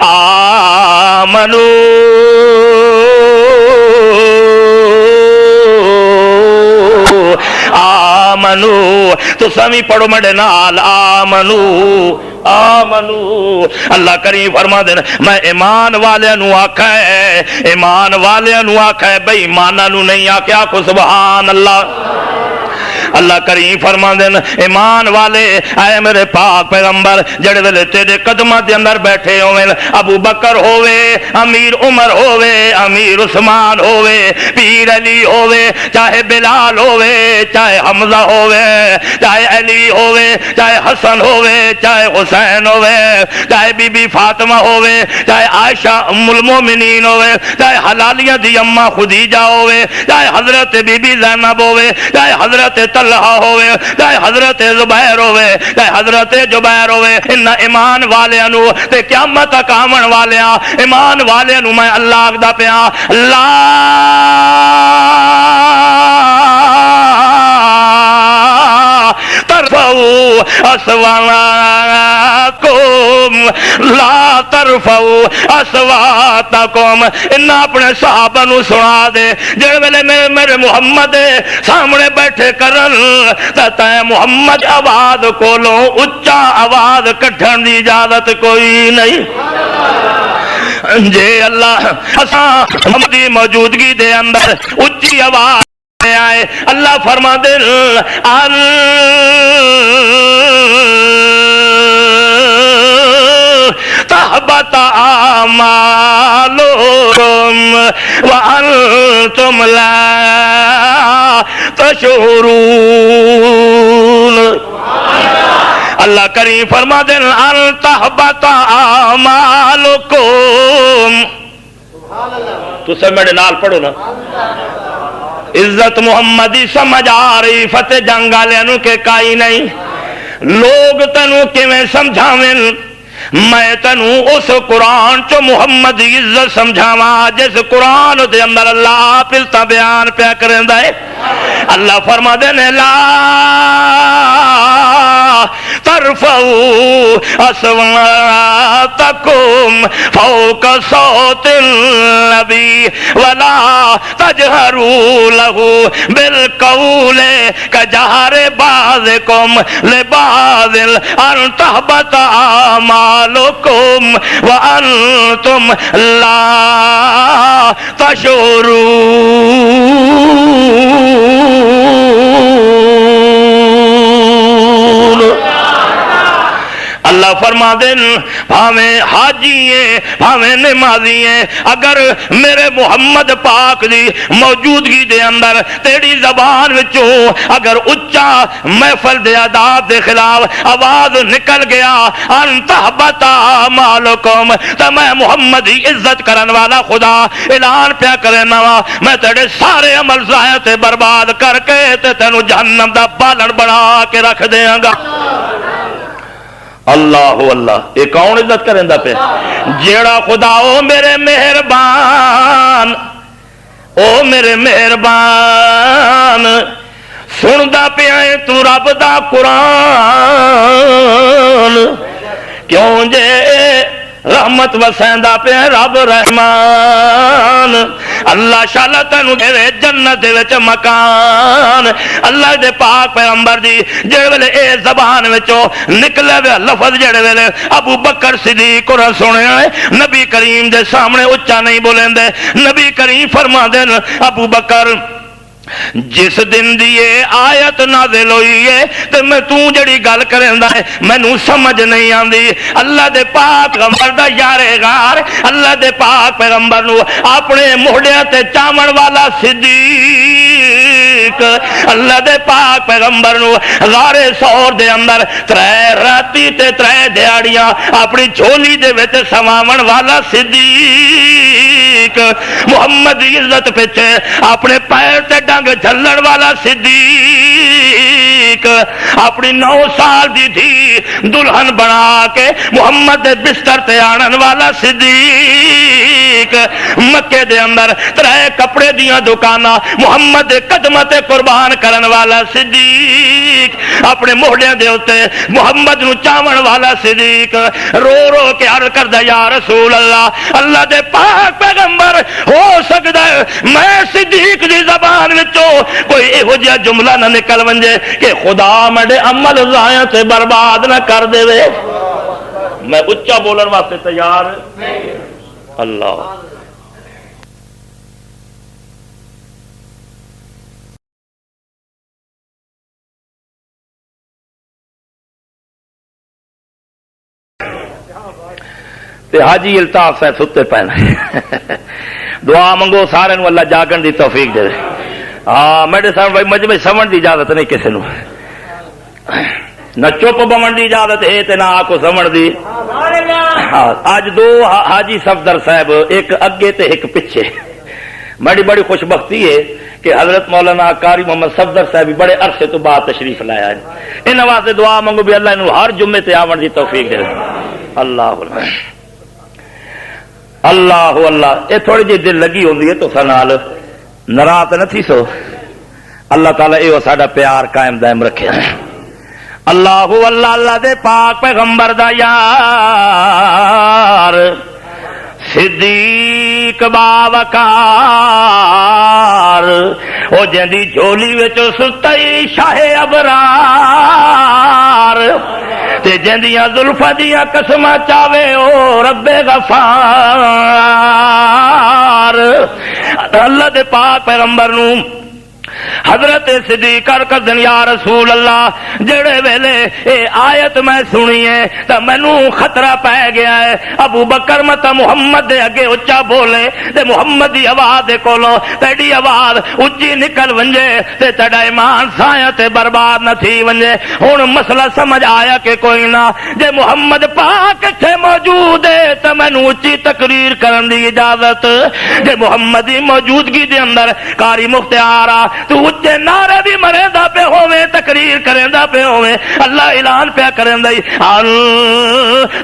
آمنو آمنو تو سمی پڑھو مڑے نال آمنو آمنو اللہ کریم فرما دینا میں ایمان والے نو آکھا ہے ایمان والے نو آکھا ہے بھئی ایمانہ نو نہیں آکھا کو سبحان اللہ اللہ کریم فرماندے نے ایمان والے اے میرے پاک پیغمبر جڑے ویلے تیرے قدماں دے اندر بیٹھے ہوئے ابو بکر ہوئے امیر عمر ہوئے امیر عثمان ہوئے پیر علی ہوئے چاہے بلال ہوئے چاہے حمزہ ہوئے چاہے علی ہوئے چاہے حسن ہوئے چاہے حسین ہوئے چاہے بی بی فاطمہ ہوئے چاہے عائشہ ام المومنین ہوئے چاہے حلالیہ دی اماں خدیجہ ہوئے چاہے حضرت بی بی زینب ہوئے چاہے حضرت طلحہ ہوئے چاہے حضرت زبیر ہوئے چاہے حضرت جبیر ہوئے ان ایمان والیاں نو تے قیامت تک آون والیاں ایمان والیاں نو میں اللہ آکھدا پیا اللہ ترفعوا اصواتکم لا ترفعوا اصواتکم ان اپنے صحابہ نو سنا دے جڑے ویلے میرے محمد سامنے بیٹھے کرن تے محمد آواز کولوں اچا آواز کڈھن دی اجازت کوئی نہیں جے اللہ اساں ہماری موجودگی دے اندر اچھی آواز آئے اللہ فرما دے تحبط اعمالکم وانتم لا تشعرون اللہ کریم فرما دے ان تحبط اعمالکم تو سب میرے نال پڑھو نا عزت محمدی سمجھ آ رہی فتح جنگ والوں کے کائی نہیں لوگ تینوں کیویں سمجھاویں میں تینوں اس قرآن چو محمد عزت سمجھاواں جس قرآن دے اندر اللہ آپ التا بیان پیا کریندا ہے اللہ فرما دے نے لا ترفعوا اصواتکم فوق صوت النبی ولا تجہروا له بالقول کجہر بعضکم لبعض ان تحبط اعمالکم وانتم لا تشعرون اللہ فرما دین بھاویں حاجی ہیں بھاویں نمازی ہیں اگر میرے محمد پاک دی موجودگی دے اندر تیری زبان وچوں اگر اچا محفل دے آداب دے خلاف آواز نکل گیا ان تحبط اعمالکم تو میں محمد دی عزت کرن والا خدا اعلان پیا کرنا وا میں تیرے سارے عمل ضائع تے برباد کر کے تے تینوں جہنم دا بالن بنا کے رکھ دیاں گا اللہ اللہ یہ کون عزت کریں دا پہ جیڑا خدا او میرے مہربان او میرے مہربان سن دا پہ آئے تو رب دا قرآن کیوں جے رحمت وسیندا پہ رب رحمان اللہ شالا تینوں دے جنت دے وچ مکان اللہ دے پاک پیغمبر دی جڑے ویلے اے زبان وچوں نکلے وے لفظ جڑے ویلے ابو بکر صدیق کو سنیا ہے نبی کریم دے سامنے اچا نہیں بولندے نبی کریم فرماندے ابو بکر جس دن دی یہ آیت نازل ہوئی ہے تو میں تو جڑی گل کریندا ہے مینوں سمجھ نہیں آندی اللہ دے پاک پیغمبر دا یارے غار اللہ دے پاک پیغمبر نو اپنے موڑیاں تے چاون والا صدیق اللہ دے پاک پیغمبر نو غار سور دے اندر 3 راتی تے 3 دیہاڑیاں اپنی جھولی دے وچ سماون والا صدیق محمد دی عزت پیچھے اپنے پیر تے ڈنگ جھلن والا صدیق اپنی 9 سال دی تھی دلہن بنا کے محمد دے بستر تے آنن والا صدیق مکے دے اندر 3 کپڑے دیاں دکاناں محمد دے قدمہ تے قربان کرن والا صدیق اپنے موڑیاں دے ہوتے محمد نو چاون والا صدیق رو رو کے عرض کردا یا رسول اللہ اللہ دے پاک پیغمبر ہو سکدا ہے میں صدیق دی زبان وچوں کوئی ایہو جہا جملہ نہ نکل ونجے کہ خدا میرے عمل ضائع تے برباد نہ کر دے میں اچا بولن واسطے تیار اللہ تے حاجی الطاف صاحب ستے پہنا دعا منگو سارے نو اللہ جاگن دی توفیق دے. ہاں میرے سامنے بھائی مجمع سمن دی اجازت نہیں کسی نو، نہ چپ بمن دی اجازت ہے تے نہ آکو سمن دی. اج دو حاجی صفدر صاحب ایک اگے تے ایک پیچھے. بڑی خوش بختی ہے کہ حضرت مولانا قاری محمد صفدر صاحب بڑے عرصے تو بعد تشریف لایا ہے. ان واسطے دعا منگو بھی اللہ انہوں ہر جمعے تے آون دی توفیق دے. اللہ اللہ اللہ. یہ تھوڑی جی دل لگی ہوندی ہے تو سنال ناراض نہ تھی سو. اللہ تعالیٰ یہ ساڈا پیار قائم دائم رکھے. اللہ اللہ اللہ دے پاک پیغمبر دا یار صدیق باوقار او جندی جھولی وچ ستئی شاہ ابرار تے جندیاں زلفاں دیاں قسماں چاوے او رب غفار. اللہ دے پاک پیغمبر نو حضرت صدیق کر دن یا رسول اللہ جڑے ویلے اے آیت میں سنی ہے تو مینوں خطرہ پہ گیا ہے. ابو بکر مت محمد دے اگے اچا بولے تے محمد دی آواز دے کولو تیری آواز اچھی نکل ونجے تے تیرا ایمان سایہ تے برباد نہ تھی ونجے. ہن مسئلہ سمجھ آیا کہ کوئی نہ جے محمد پاک تے موجود ہے تو مینوں اچھی تقریر کرن دی اجازت. جے محمد دی موجودگی دے اندر قاری مختار تو اچے نعرے بھی مریندا پہ ہوے تقریر کریندا پہ ہوے اللہ اعلان پہ کریندا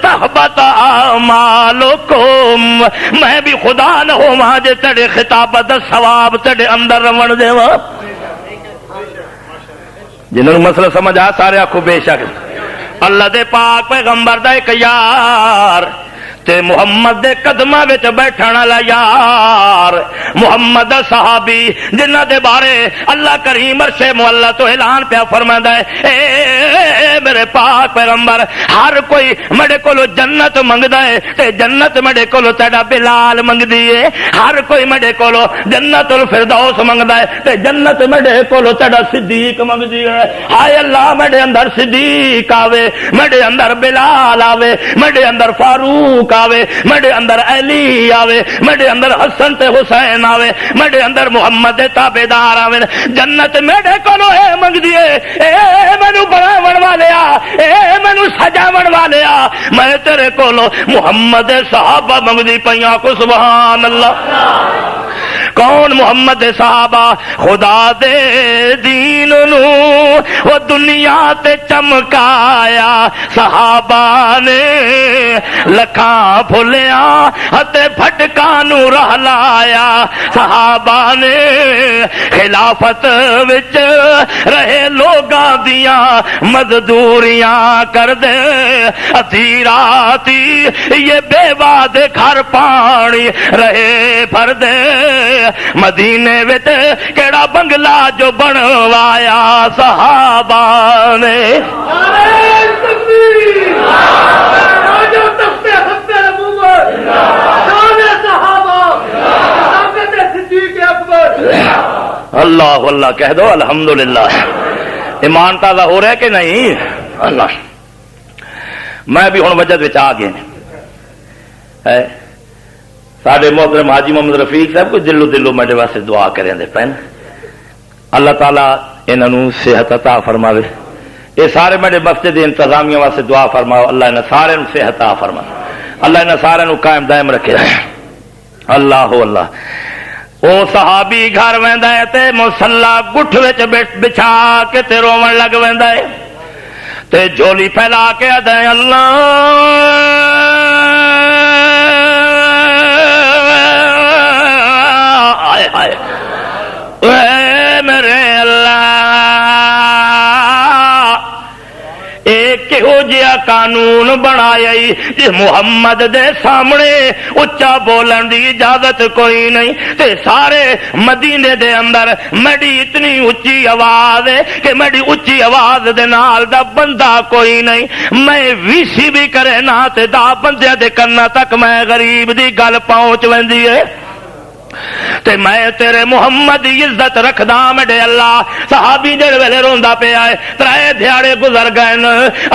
تحبط اعمالکم میں بھی خدا نہ ہوواں جے تیرے خطابت دا ثواب تیرے اندر رون دیواں. جنہوں مسئلہ سمجھ آ سارے آکھو بے شک اللہ دے پاک پیغمبر دا ایک یار تے محمد دے قدماں وچ بیٹھن والا یار محمد صحابی جنہ دے بارے اللہ کریم عرش معلا تو اعلان پیا فرماندا ہے اے میرے پاک پیغمبر ہر کوئی میرے کولو جنت منگدا ہے تے جنت میرے کولو تیرا بلال منگدی ہے. ہر کوئی میرے کولو جنت الفردوس منگدا ہے تے جنت میرے کولو تیرا صدیق منگدی ہے. ہائے اللہ میرے اندر صدیق آوے، میرے اندر بلال آوے، میرے اندر فاروق آوے، میرے اندر علی آوے، میرے اندر حسن تے حسین آوے، میرے اندر محمد دے تابعدار آوے. جنت میرے کولو اے منگدی ہے اے مینوں بناون والیا اے مینوں سجاون والیا میں تیرے کولو محمد دے صحابہ منگدی پیاں کو سبحان اللہ. کون محمد دے صحابہ؟ خدا دے دین نو وہ دنیا تے چمکایا صحابہ نے لکھاں بھولیا ہتے پھٹکاں نو رہلایا. صحابہ نے خلافت وچ رہے لوگاں دیاں مزدوریاں کر دے ادھی راتی یہ بیوہ دے گھر پانی رہے بھر دے. مدینے وچ کیڑا بنگلہ جو بنوایا صحابہ نے. اللہ اللہ کہہ دو الحمدللہ. ایمان تازہ ہو رہا ہے کہ نہیں؟ اللہ میں بھی ہن وجد وچ آ گئے ہے. ساڈے محترم حاجی محمد رفیق صاحب کو دلو میرے واسطے دعا کریں دے پین. اللہ تعالیٰ انہاں نوں صحت عطا فرماوے. یہ سارے میرے مسجد انتظامیہ واسطے دعا فرماؤ اللہ انہاں سارے نوں صحت عطا فرماوے. اللہ انہاں سارے نوں قائم دائم رکھے. اللہ اللہ. او صحابی گھر ویندا ہے تے مصلا گٹھ وچ بچھا کے تے روون لگ ویندا ہے تے جھولی پھیلا کے آدا ہے اللہ آئے آئے اے میرے اللہ ایک کہو جیا قانون بنایا جی محمد دے سامنے اچا بولن دی اجازت کوئی نہیں تے سارے مدینے دے اندر میری اتنی اچھی آواز ہے کہ میری اچھی آواز دے نال دا بندہ کوئی نہیں. میں ویسی بھی کرے نہ تے دا بندے دے کرنا تک میں غریب دی گل پہنچ ویندی ہے. تے میں تیرے محمد دی عزت رکھدا میرے اللہ. صحابی جڑ ویلے روندا پیا ہے 3 دھیاڑے گزر گئے ن.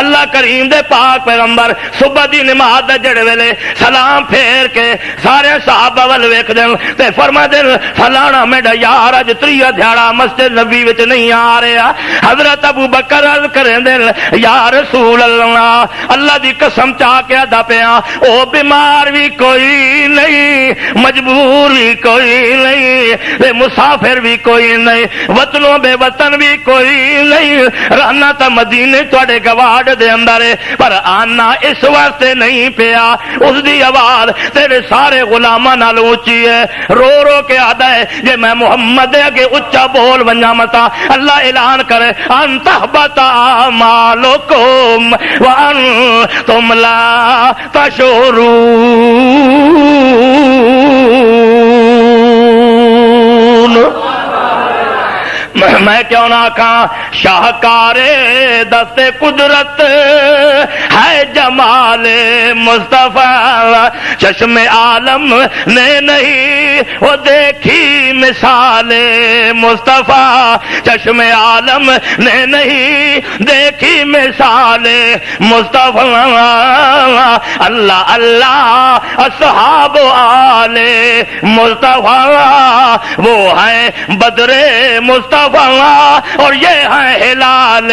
اللہ کریم دے پاک پیغمبر صبح دی نماز دے جڑ ویلے سلام پھیر کے سارے صحابہ ول ویکھ دین تے فرما دین فلانا میرا یار اج 3 دھیاڑا مسجد نبی وچ نہیں آ رہا. حضرت ابو بکر عرض کریں دین یا رسول اللہ اللہ دی قسم چا کے ادا پیا او بیمار بھی کوئی نہیں, مجبور بھی کوئی نہیں, بے مسافر بھی کوئی نہیں, وطنوں بے وطن بھی کوئی نہیں. رہنا تو مدینے تواڈے گواڑ دے اندر ہے پر آنا اس واسطے نہیں پیا. اس دی آواز تیرے سارے غلاماں نال اونچی ہے. رو رو کے آدا ہے جے میں محمد دے اگے اچا بول ونجا متا اللہ اعلان کرے ان تحبط اعمالکم وانتم لا تشعرون. میں کیوں نہ کہاں شاہکار دست قدرت ہے جمال مصطفیٰ, چشم عالم نے نہیں وہ دیکھی مثال مصطفیٰ, چشم عالم نے نہیں دیکھی مثال مصطفیٰ. اللہ اللہ اصحاب آل مصطفیٰ وہ ہیں بدر مصطفیٰ اور یہ ہے ہلال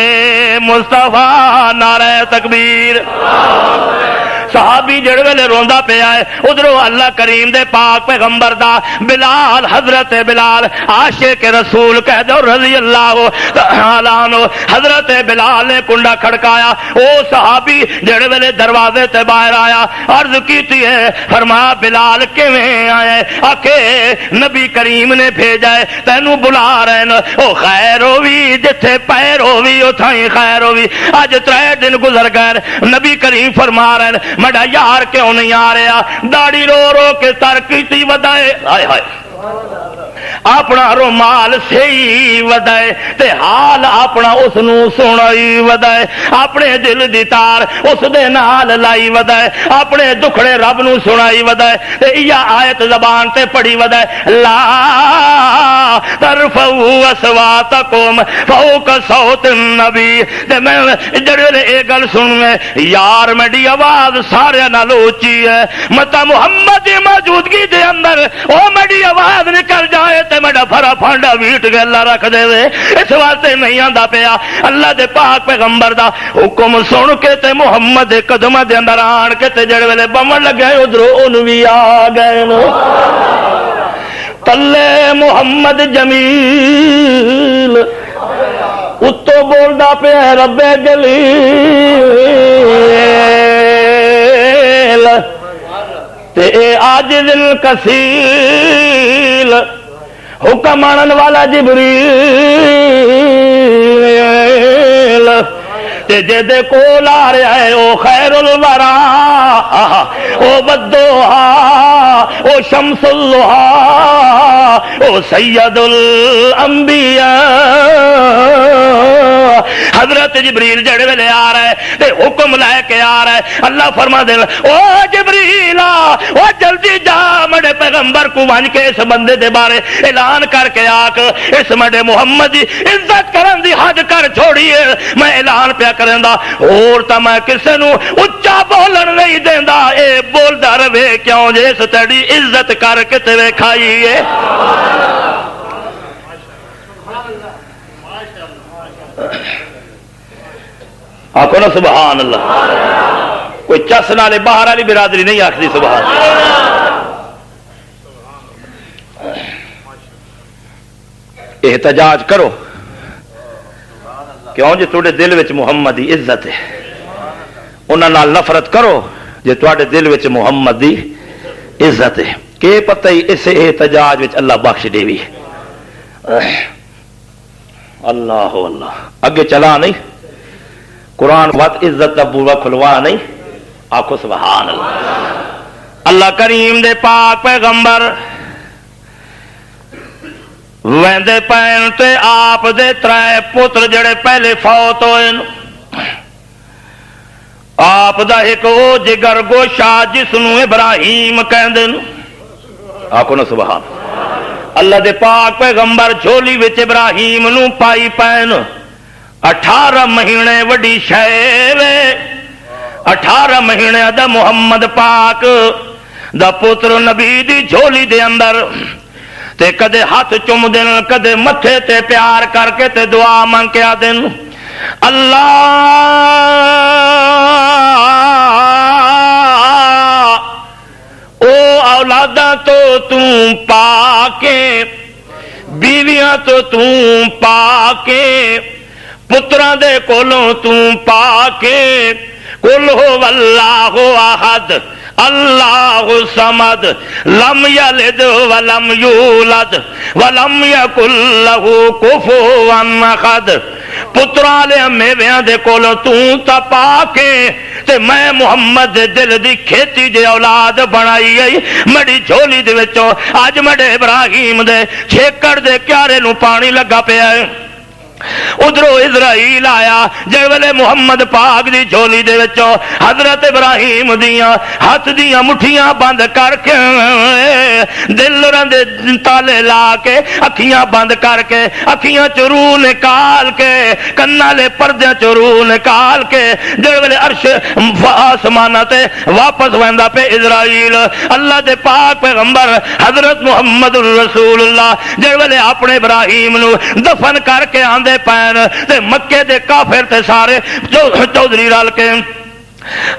مصطفیٰ. نعرہ تکبیر. صحابی جڑ ویلے روندا پیا ہے ادھروں اللہ کریم دے پاک پیغمبر دا بلال, حضرت بلال عاشق رسول کہہ دو رضی اللہ تعالی عنہ. حضرت بلال نے کنڈا کھڑکایا, او صحابی جڑ ویلے دروازے تے باہر آیا عرض کیتی ہے فرمایا بلال کیویں آئے؟ آکھے نبی کریم نے بھیجا ہے تینوں بلا رہے ن. او خیر ہووی جتھے پیر ہووی اتھائی خیر ہووی. اج 3 دن گزر گئے نبی کریم فرما رہے ہیں میرا یار کیوں نہیں آ رہا؟ داڑھی رو رو کے تر کیتی ودائے ہائے ہائے اپنا رومال سہی ودائے تے حال اپنا اس نو سنائی ودائے, اپنے دل دی تار اس دے نال لائی ودائے, اپنے دکھڑے رب نو سنائی ودائے تے یا آیت زبان تے پڑھی ودائے لا ترفعوا اصواتکم فوق صوت النبی. تے میں جڑے اے گل سنوے یار میری آواز سارے نال اونچی ہے متا محمد دی موجودگی دے اندر او میری آواز نکل جائے تے میرا بھرا پھانڈا ویٹ کے اللہ رکھ دے وے. اس واسطے نہیں آندا پیا اللہ دے پاک پیغمبر دا حکم سن کے تے محمد دے قدماں دے اندر آن کے تے جڑ ویلے بمن لگے ادھروں اون وی آ گئے نو تلے محمد جمیل اتو بولدا پیا رب جلیل تے اے عاجز الکسیل حکم آنن والا جبریل تے جدے کول آ رہا ہے او خیر الورا او بدوہا او شمس اللہا او سید الانبیاء. حضرت جبریل جڑے ویلے آ رہا ہے تے حکم لے کے آ رہا ہے. اللہ فرما دے او جبریل او جلدی جا مڑے پیغمبر کو ونج کے اس بندے دے بارے اعلان کر کے آک اس مڑے محمد دی عزت کرن دی حد کر چھوڑیے. میں اعلان پیا کرندا اور تا میں کسے نو اچا بولن نہیں دیندا اے بولدا رہے کیوں جے اس تیری عزت کر کے تے ویکھائیے. آخو نا سبحان اللہ. کوئی چس نالے باہر والی برادری نہیں آخری سبحان اللہ. احتجاج کرو کیوں جی تھوڑے دل وچ محمد دی عزت ہے, انہاں نال نفرت کرو جی تھوڑے دل وچ محمد دی عزت ہے. کہ پتہ ہی اس احتجاج وچ اللہ بخش دے وی. اللہ اللہ اگے چلا نہیں قرآن وقت عزت دا بوا کھلوا نہیں. آخو سبحان اللہ. اللہ کریم دے پاک پیغمبر ویندے پین تے آپ دے 3 پتر جڑے پہلے فوت ہوئے. آپ دا ایک او جگر گوشا جس نو ابراہیم کہندے. آخو نا سبحان. اللہ دے پاک پیغمبر جھولی وچ ابراہیم نو پائی پین 18 مہینے وڈی شے 18 مہینے دا محمد پاک دا پتر نبی دی جھولی دے اندر تے کدے ہاتھ چوم دین کدے متھے تے پیار کر کے تے دعا مانگ کے آدن اللہ او اولاداں تو پاکے بیویاں تو پاکے پتراں دے کولوں پاکے قل هو اللہ احد اللہ صمد لم یلد ولم یولد ولم یکن لہ کفوا احد پتراں لے میویاں دے کولوں تا پاکے تے میں محمد دے دل دی کھیتی دے اولاد بنائی گئی مڑی جھولی دے وچوں اج مڑے ابراہیم دے چھیکڑ دے کیارے نو پانی لگا پیا ہے ادھروں اسرائیل آیا جے ویلے محمد پاک دی جھولی دے وچوں حضرت ابراہیم دیاں ہاتھ دیاں مٹھیاں بند کر کے دل دے تالے لا کے اکھیاں بند کر کے اکھیاں چ روح نکال کے کنا لے پردیاں چ روح نکال کے جے ویلے عرش آسماناں تے واپس ویندا پے اسرائیل اللہ دے پاک پیغمبر حضرت محمد رسول اللہ جے ویلے اپنے ابراہیم نو دفن کر کے آندے پین تے مکے دے کافر تے سارے چودھری رل کے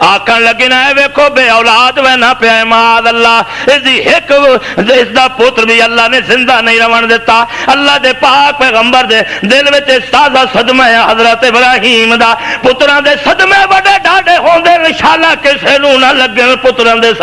آکھن لگے نا ویکھو بے اولاد وینا پیا معاذ اللہ اس دا پتر بھی اللہ نے زندہ نہیں رون دیتا اللہ دے پاک پیغمبر دے دل وچ تازہ صدمہ ہے حضرت ابراہیم دا پتراں دے صدمے بڑے ڈاڈے ہوندے انشاءاللہ کسے نوں نہ لگن پتراں دے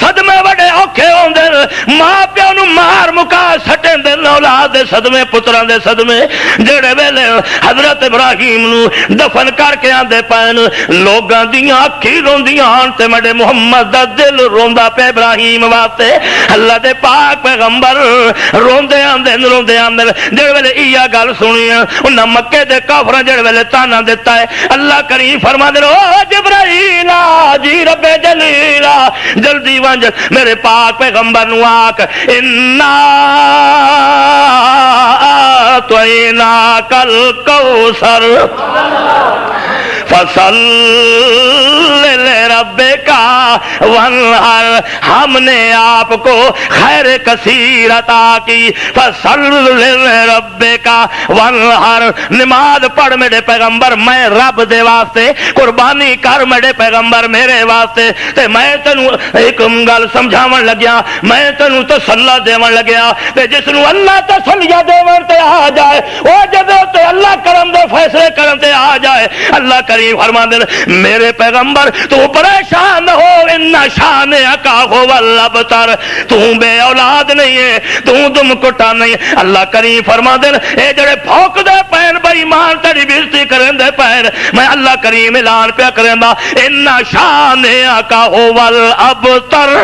صدمے بڑے اوکھے ہوندے ماں پیو نوں مار مکا سٹیں دے اولاد دے صدمے پتراں دے صدمے جڑے ویلے حضرت ابراہیم نوں دفن کر کے آندے پین لوگاں دیاں اکھی روندیاں تے مڑے محمد دا دل روندا پے ابراہیم واسطے اللہ دے پاک پیغمبر روندے آندے جڑے ویلے ایہ گل سنی انہاں مکے دے کافراں جڑے ویلے تانا دیتا ہے اللہ کریم فرما دے او جبرائیل جی رب جلیل جلدی ونج میرے پاک پیغمبر نو آکھ انا اعطیناک الکوثر فصل لربک وانحر ہم نے آپ کو خیر کثیر عطا کی فصل لربک وانحر نماز پڑھ میرے پیغمبر میں رب دے واسطے قربانی کر میرے پیغمبر میرے واسطے تے میں تینوں ایک گل سمجھاون لگیا میں تینوں تسلی دیون لگیا تے جس نوں اللہ تسلی دیون تے آ جائے او جدوں تے اللہ کرم دے فیصلے کرن تے آ جائے اللہ کریم فرما دے میرے پیغمبر تو پریشان ہو ان شان کا ہو الابتر تو بے اولاد نہیں ہے تو دم کٹا نہیں اللہ کریم فرما دے اے جڑے بھوک دے پین بے ایمان تیری بےزتی کرن دے پین میں اللہ کریم اعلان پیا کرندا ان شان کا ہو الابتر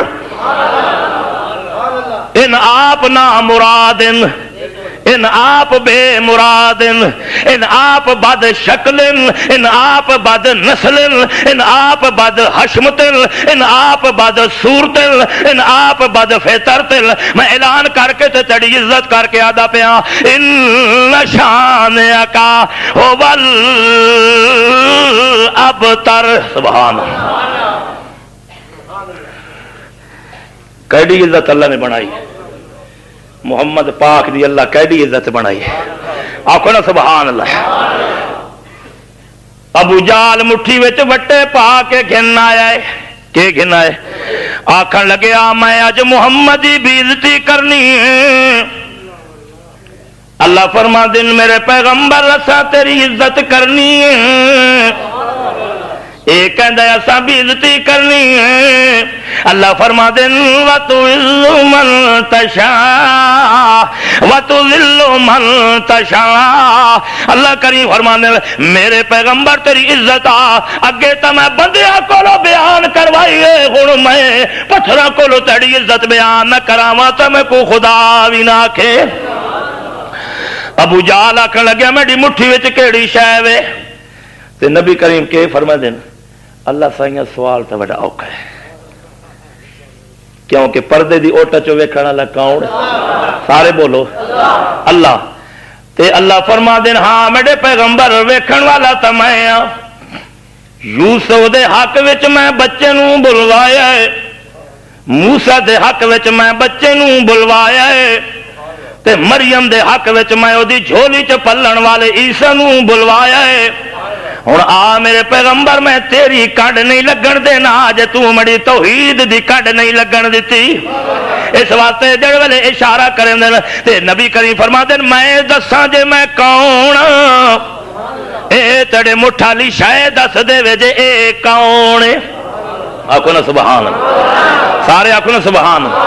ان آپ نا مرادن ان آپ بے مراد ان آپ بد شکل ان آپ بد نسل ان آپ بد حشمت ان آپ بد صورت ان آپ بد فطرت میں اعلان کر کے تے تیری عزت کر کے آدا پیا ان شان کا هو الابتر سبحان اللہ کیڑی عزت اللہ نے بنائی محمد پاک دی اللہ کیڑی عزت بنائی ہے آکھو نا سبحان اللہ ابو جال مٹھی وچ وٹے پا کے گھن آیا ہے کہ گھن آئے آکھن لگے میں اج محمد دی بےزتی کرنی ہے اللہ فرما دن میرے پیغمبر اساں تیری عزت کرنی ہے ایک کہندا اساں بےزتی کرنی ہے اللہ فرما دن وَتُعِزُّ مَن تَشَاءُ وَتُذِلُّ مَن تَشَاءُ اللہ کریم فرما دے میرے پیغمبر تیری عزت اگے تا میں بندیاں کولو بیان کروائی ہے ہن میں پتھراں کولو تیری عزت بیان نہ کراواں تے میں کو خدا وی نہ آکھے ابو جہل آکھن لگیا میری مٹھی وچ کیڑی شے وے تے نبی کریم کے فرما دین اللہ سائیاں سوال تے بڑا اوکھا ہے کیونکہ پردے دی اوٹ چو ویکھن والا کون؟ سارے بولو اللہ۔ تے اللہ فرما دین ہاں میرے پیغمبر ویکھن والا تو میں ہاں۔ یوسف دے حق وچ میں بچے نوں بلوایا ہے، موسیٰ دے حق وچ میں بچے نوں بلوایا ہے، تے مریم دے حق وچ میں او دی جھولی چ پلن والے عیسیٰ نوں بلوایا ہے۔ ہن آ میرے پیغمبر میں تیری کنڈ نہیں لگن دینا جے تو مڑی توحید دی کنڈ نہیں لگن دیتی۔ اس واسطے جڑ ویلے اشارہ کریں دے تے نبی کریم فرما دے میں دساں جے میں کون، اے تڑے مٹھالی شاید دس دے وے جے اے کون۔ آکھو نا سبحان اللہ، سارے آکھو نا سبحان اللہ۔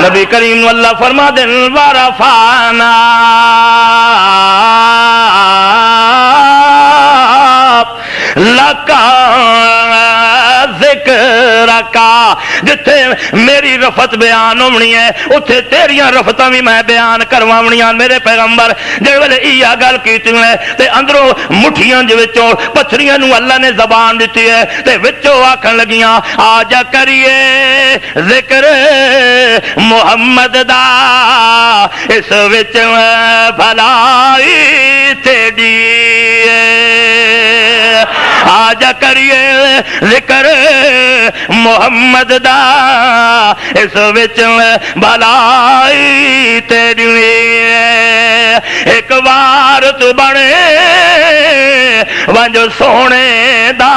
نبی کریم اللہ فرما دے ورفعنا لکا ذکرکا، جتھے میری رفت بیان ہونی ہے اتھے تیریاں رفتاں بھی میں بیان کرواونیاں میرے پیغمبر۔ جڑ ویلے ایہ گل کیتی ہے تے اندروں مٹھیاں دے وچوں پتھریاں نوں اللہ نے زبان دتی ہے تے وچوں آکھن لگیاں آ جا کریے ذکر محمد دا، اس وچ بھلائی تیری آجا کریے ذکر محمد دا، اس وچ بھلائی تیری۔ ایک بار تو بنے ونج سونے دا،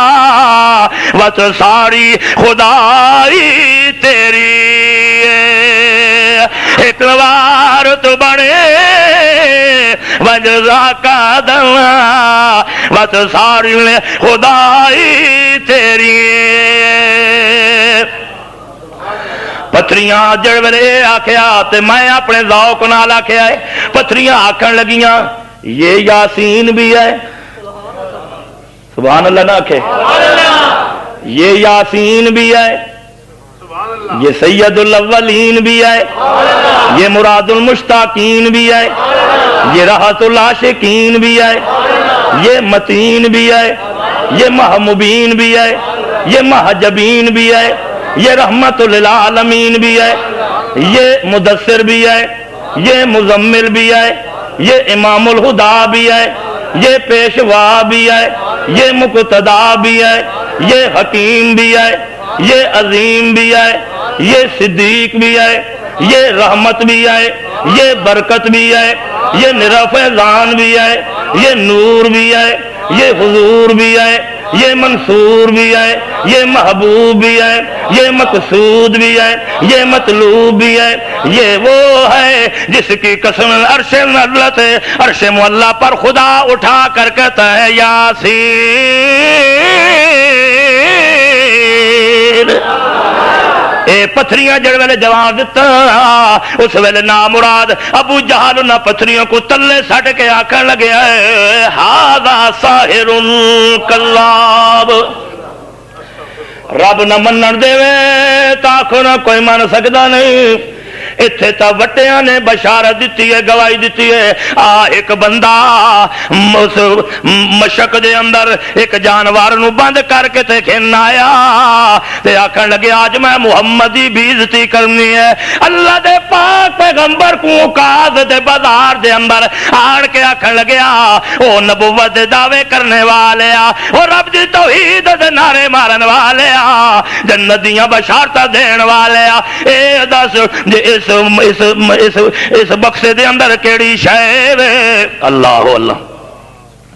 وت ساری خدائی تیری۔ ایک بار تو بنے ونج زاکا دوا، وت ساری خدائی تیری۔ پتھریاں جڑ ویلے آکھیا تے میں اپنے ذوق نال آکھیا ہے، پتھریاں آکھن لگیاں یہ یاسین بھی ہے، سبحان اللہ نہ آکھے، یہ یاسین بھی ہے، یہ سید الاولین بھی ہے، یہ مراد المشتاقین بھی ہے، یہ راحت العاشقین بھی ہے، یہ متین بھی ہے، یہ محموبین بھی ہے، یہ محجبین بھی ہے، یہ رحمت للعالمین بھی ہے، یہ مدثر بھی ہے، یہ مزمل بھی ہے، یہ امام الہدا بھی ہے، یہ پیشوا بھی ہے، یہ مقتدا بھی ہے، یہ حکیم بھی ہے، یہ عظیم بھی ہے، یہ صدیق بھی ہے، یہ رحمت بھی ہے، یہ برکت بھی ہے، یہ نرفیضان بھی ہے، یہ نور بھی ہے، یہ حضور بھی ہے، یہ منصور بھی ہے، یہ محبوب بھی ہے، یہ مقصود بھی ہے، یہ مطلوب بھی ہے، یہ وہ ہے جس کی قسم عرش نزلت عرش معلیٰ پر خدا اٹھا کر کہتا ہے یاسین۔ اے پتھریاں جڑ ویلے جواب دیتا اس ویلے نامراد ابو جہل نہ پتھریوں کو تلے سٹ کے آکھن لگے ہذا ساحر کذاب۔ رب نہ منن دے تاکو نہ کوئی من سکدا نہیں۔ اتھے تا وٹیاں نے بشارت دیتی ہے، گواہی دیتی ہے۔ ایک بندہ مشک دے اندر ایک جانور نو بند کر کے تے کھن آیا تے آکھن لگے آج میں محمد دی بےزتی کرنی ہے۔ اللہ دے پاک پیغمبر کو کاز دے بازار دے اندر آن کے آکھن لگے او نبوت دے دعوے کرنے والے او رب دی توحید دے نعرے مارن والے جنت دیاں بشارتاں دین والے اے دس جے اس بکسے دے اندر کیڑی شے وے؟ اللہ اللہ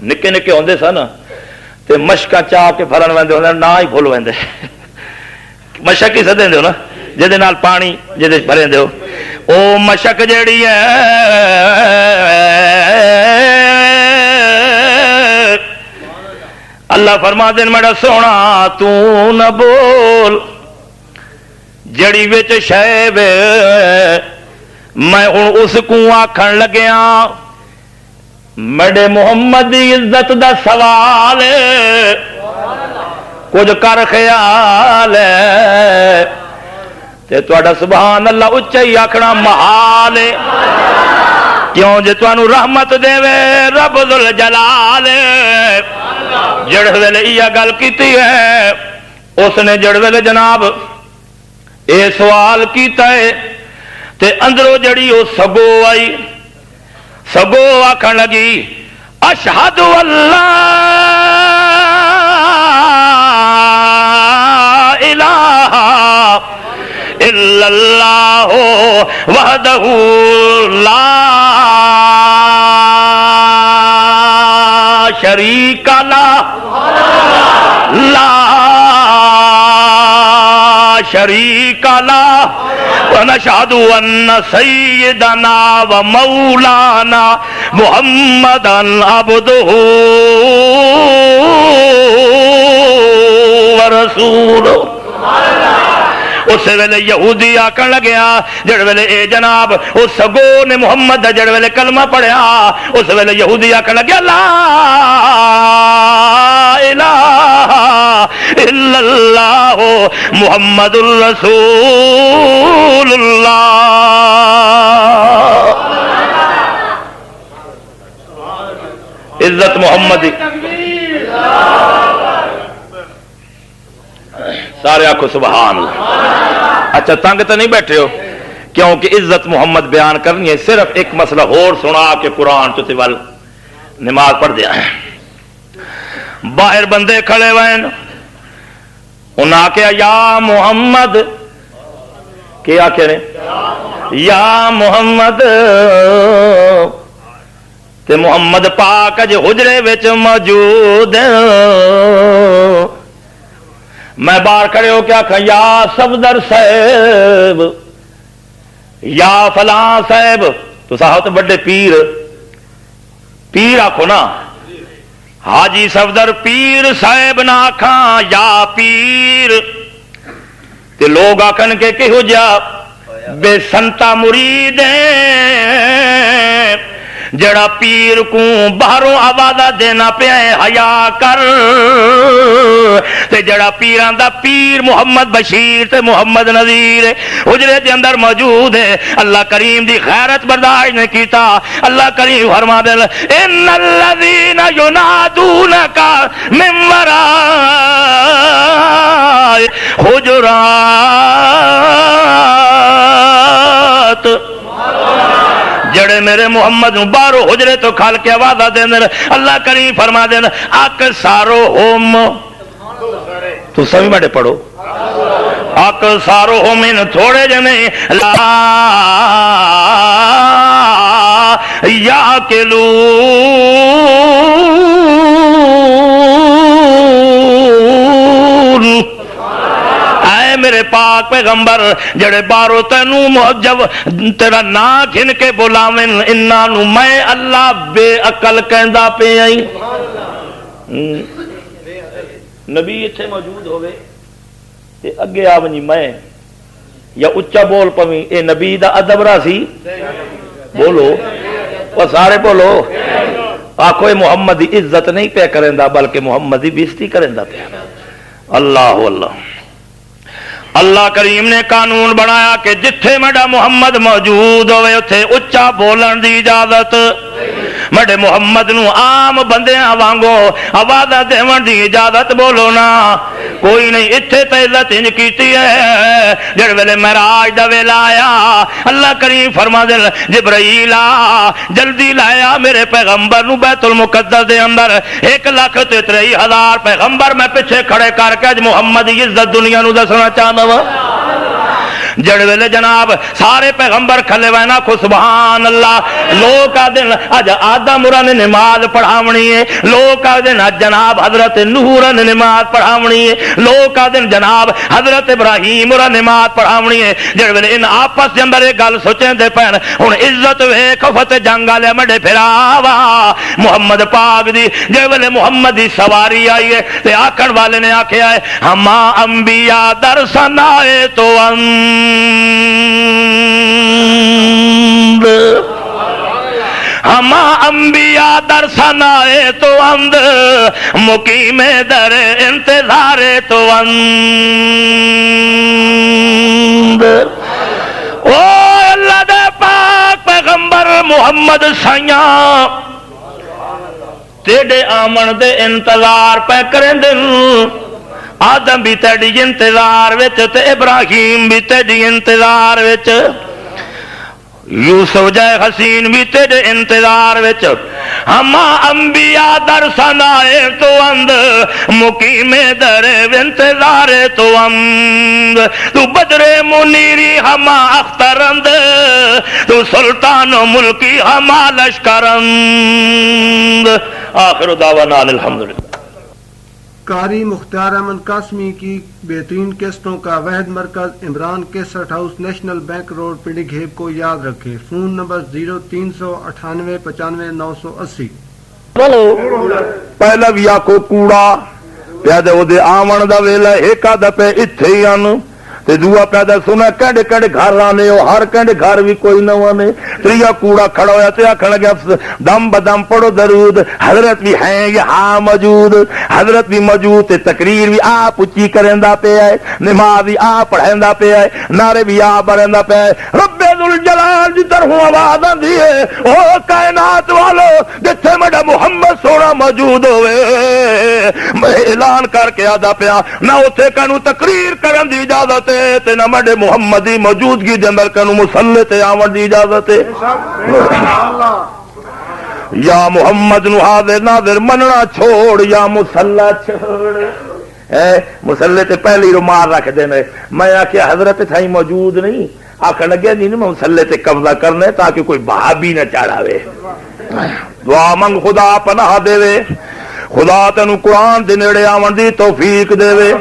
نکے نکے ہوندے سن تے مشکاں چاہ کے پھرن ویندے ہوندے نہ ہی پھول ویندے مشک ہی سدے ہو نا جہدے نال پانی جہدے بھریندے ہو او مشک جیڑی ہے اللہ فرما دین میرا سونا تو نہ بول جڑی وچ شے وے میں ہن اس کو آکھن لگیا میرے محمد دی عزت دا سوال کچھ کر خیال تے تہاڈا سبحان اللہ اچا ہی آکھنا محال کیوں جے تانوں رحمت دے رب ذل جلال جڑ ویلے یہ گل کیتی ہے اس نے جڑ ویلے جناب اے سوال کیتا ہے تے اندروں جڑی او سگو آئی، سگو آکھن لگی اشہد اللہ الہ الا اللہ وحدہ لا شریک لہ لا شریک لہ ونشہد ان سیدنا و مولانا محمدا عبدہ ورسولہ۔ اس ویلے یہودی آکن لگیا جڑ ویلے اے جناب اس سگو نے محمد جڑ ویلے کلمہ پڑھیا، اس ویلے یہودی آکن لگیا لا الہ الا اللہ محمد الرسول اللہ۔ عزت محمدی، سارے آنکھوں سبحان اللہ۔ اچھا تنگ تو نہیں بیٹھے ہو؟ کیونکہ عزت محمد بیان کرنی ہے، صرف ایک مسئلہ اور سنا کے قرآن چوتے وال نماز پڑھ دیا ہے۔ باہر بندے کھڑے ہوئے انہاں کہا یا محمد، کیا کہہ رہے یا محمد، تے محمد پاک اج حجرے وچ موجود میں باہر کھڑے ہو کیا کہ یا صفدر صاحب، یا فلاں صاحب، تو صاحب تو بڑے پیر، پیر آکھو نا، حاجی صفدر پیر صاحب نہ آکھاں یا پیر، تے لوگ آکھن کے کہو جا بے سنتا مرید ہیں جڑا پیر کو باہروں آوازہ دینا پیا ہے حیا کر، تے جڑا پیران دا پیر محمد بشیر تے محمد نذیر حجرے دے اندر موجود ہے۔ اللہ کریم دی خیرت برداشت نہیں کیتا، اللہ کریم فرما دے ان الذین ینادونک من وراء حجرات، جڑے میرے محمد باہرو حجرے تو کھال کے آوازہ دیں دیں، اللہ کریم فرما دیں اکثارو ہم، تو سبھی بیٹھے پڑھو اکثارو ہم ان تھوڑے جنے لا یاکلون۔ اے میرے پاک پیغمبر جڑے بارو تینوں معجب تیرا نا گھن کے بلاویں انہاں نوں میں اللہ بے عقل کہندا پے آئی۔ نبی اتنے موجود ہوئے تے اگے آ ونی میں یا اچا بول پویں، اے نبی دا ادب را سی؟ بولو وہ سارے بولو، آکھو اے محمد دی عزت نہیں پہ کریندا بلکہ محمد دی بےزتی کریندا پیا۔ اللہ اللہ، اللہ کریم نے قانون بنایا کہ جتھے میڈا محمد موجود ہوئے اتھے اچا بولن دی اجازت، میڈے محمد نو عام بندیاں وانگو آوازہ دیون دی اجازت بولو نا کوئی نہیں۔ اتھے تے عزت انج کیتی ہے جڑ ویلے معراج دا ویلا آیا اللہ کریم فرما دے جبرائیل جلدی لایا میرے پیغمبر نو بیت المقدس دے اندر 1,63,000 پیغمبر میں پیچھے کھڑے کر کے اج محمد دی عزت دنیا نو دسنا چاہنا وا۔ جڑ ویلے جناب سارے پیغمبر کھلے وینا کو سبحان اللہ، لوگ کا دن اج آدم نے نماز پڑھاونی ہے، لوگ کا دن جناب حضرت نوح نے نماز پڑھاونی ہے، لوگ کا دن جناب حضرت ابراہیم نے نماز پڑھاونی ہے۔ جڑ ویلے ان آپس دے اندر ایک گل سوچیں دے پین ہن عزت ویکھ فتح جنگ والے مڈے پھراوا محمد پاک دی جڑ ویلے محمد دی سواری آئی ہے تے آکھن والے نے آکھیا ہے ہما انبیاء درسن آئے تو ہما انبیاء درسن آئے تو اند مقیم در انتظار تو اند۔ او اللہ دے پاک پیغمبر محمد سائیاں تیڑے آمن دے انتظار پہ کریں دن آدم بھی تیری انتظار وچ تے ابراہیم بھی تیری انتظار وچ، یوسف جائے حسین بھی تیرے انتظار وچ، ہما انبیاء در سنائے تو اند مقیم در انتظار تو اند، تو بدر منیری ہما اخترند، تو سلطان و ملکی ہما لشکرند۔ آخر دعوانا الحمدللہ۔ قاری مختار احمد قاسمی کی بہترین قسطوں کا واحد مرکز Imran cassette house, national bank road, Pindi Gheb کو یاد رکھیں۔ فون نمبر 0398 پہلا بھی آخو کوڑا پیادے وہ دے آمن دا ویلا ایک آدھا پہ اتھے ہی آن تے دعا پیدا سنا کہڑے کہڑے گھر آنے ہو، ہر کہڑے گھر بھی کوئی نہ آنے۔ تریا کوڑا کھڑا ہویا تے آکھن لگا دم بدم پڑھو درود، حضرت بھی ہیں یہاں موجود، حضرت بھی موجود تے تقریر بھی آپ اچھی کریندا پہ ہے، نماز بھی آپ پڑھیندا پہ ہے، نعرے بھی آپ پڑھیندا پہ ہے۔ رب ذوالجلال دی طرفوں آواز آندی ہے، او کائنات والو جتھے میرا محمد سونا موجود ہوئے، میں اعلان کر کے آدا پیا نہ اتھے کنو تقریر کرن دی اجازت ہے تے نہ میرے محمد دی موجودگی دے اندر کنو مصلی تے آون دی اجازت ہے۔ یا محمد نو حاضر ناظر مننا چھوڑ، یا مصلی چھوڑ۔ مصلی تے پہلی رومال رکھ دینے، میں آکھیا حضرت تھائی موجود نہیں، آخر لگے نہیں میں مصلی تے قبضہ کرنے تاکہ کوئی بھابی نہ چڑھاوے۔ دعا منگ خدا پناہ دے وے، خدا تینو قرآن دے نیڑے آون دی توفیق دے وے۔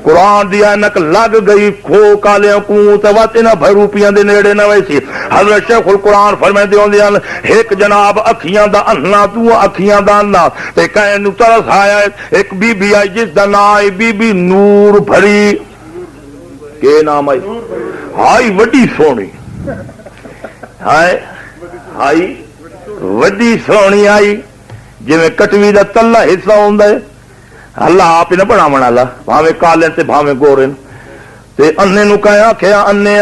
قرآن دی اینک لگ گئی کھو کالیاں کوں تے وات انہاں بھروپیاں دے نیڑے نہ ویسی۔ حضرت شیخ القرآن فرمائے ہوندے ہیں ایک جناب اکھیاں دا اننا تو اکھیاں دا اننا تے کہیں نو ترس آیا ایک بی بی آئی جس دا نام آئی بی بی نور بھری، کے نام آئی ہائی وڈی سونی، ہائی وڈی سونی آئی جی میں کٹوی دا تلا حصہ ہوندا ہے، اللہ آپ ہی نہ بناون والا، بھاویں کالے تے بھاویں گورے تے انے نو کہیا آکھیا انے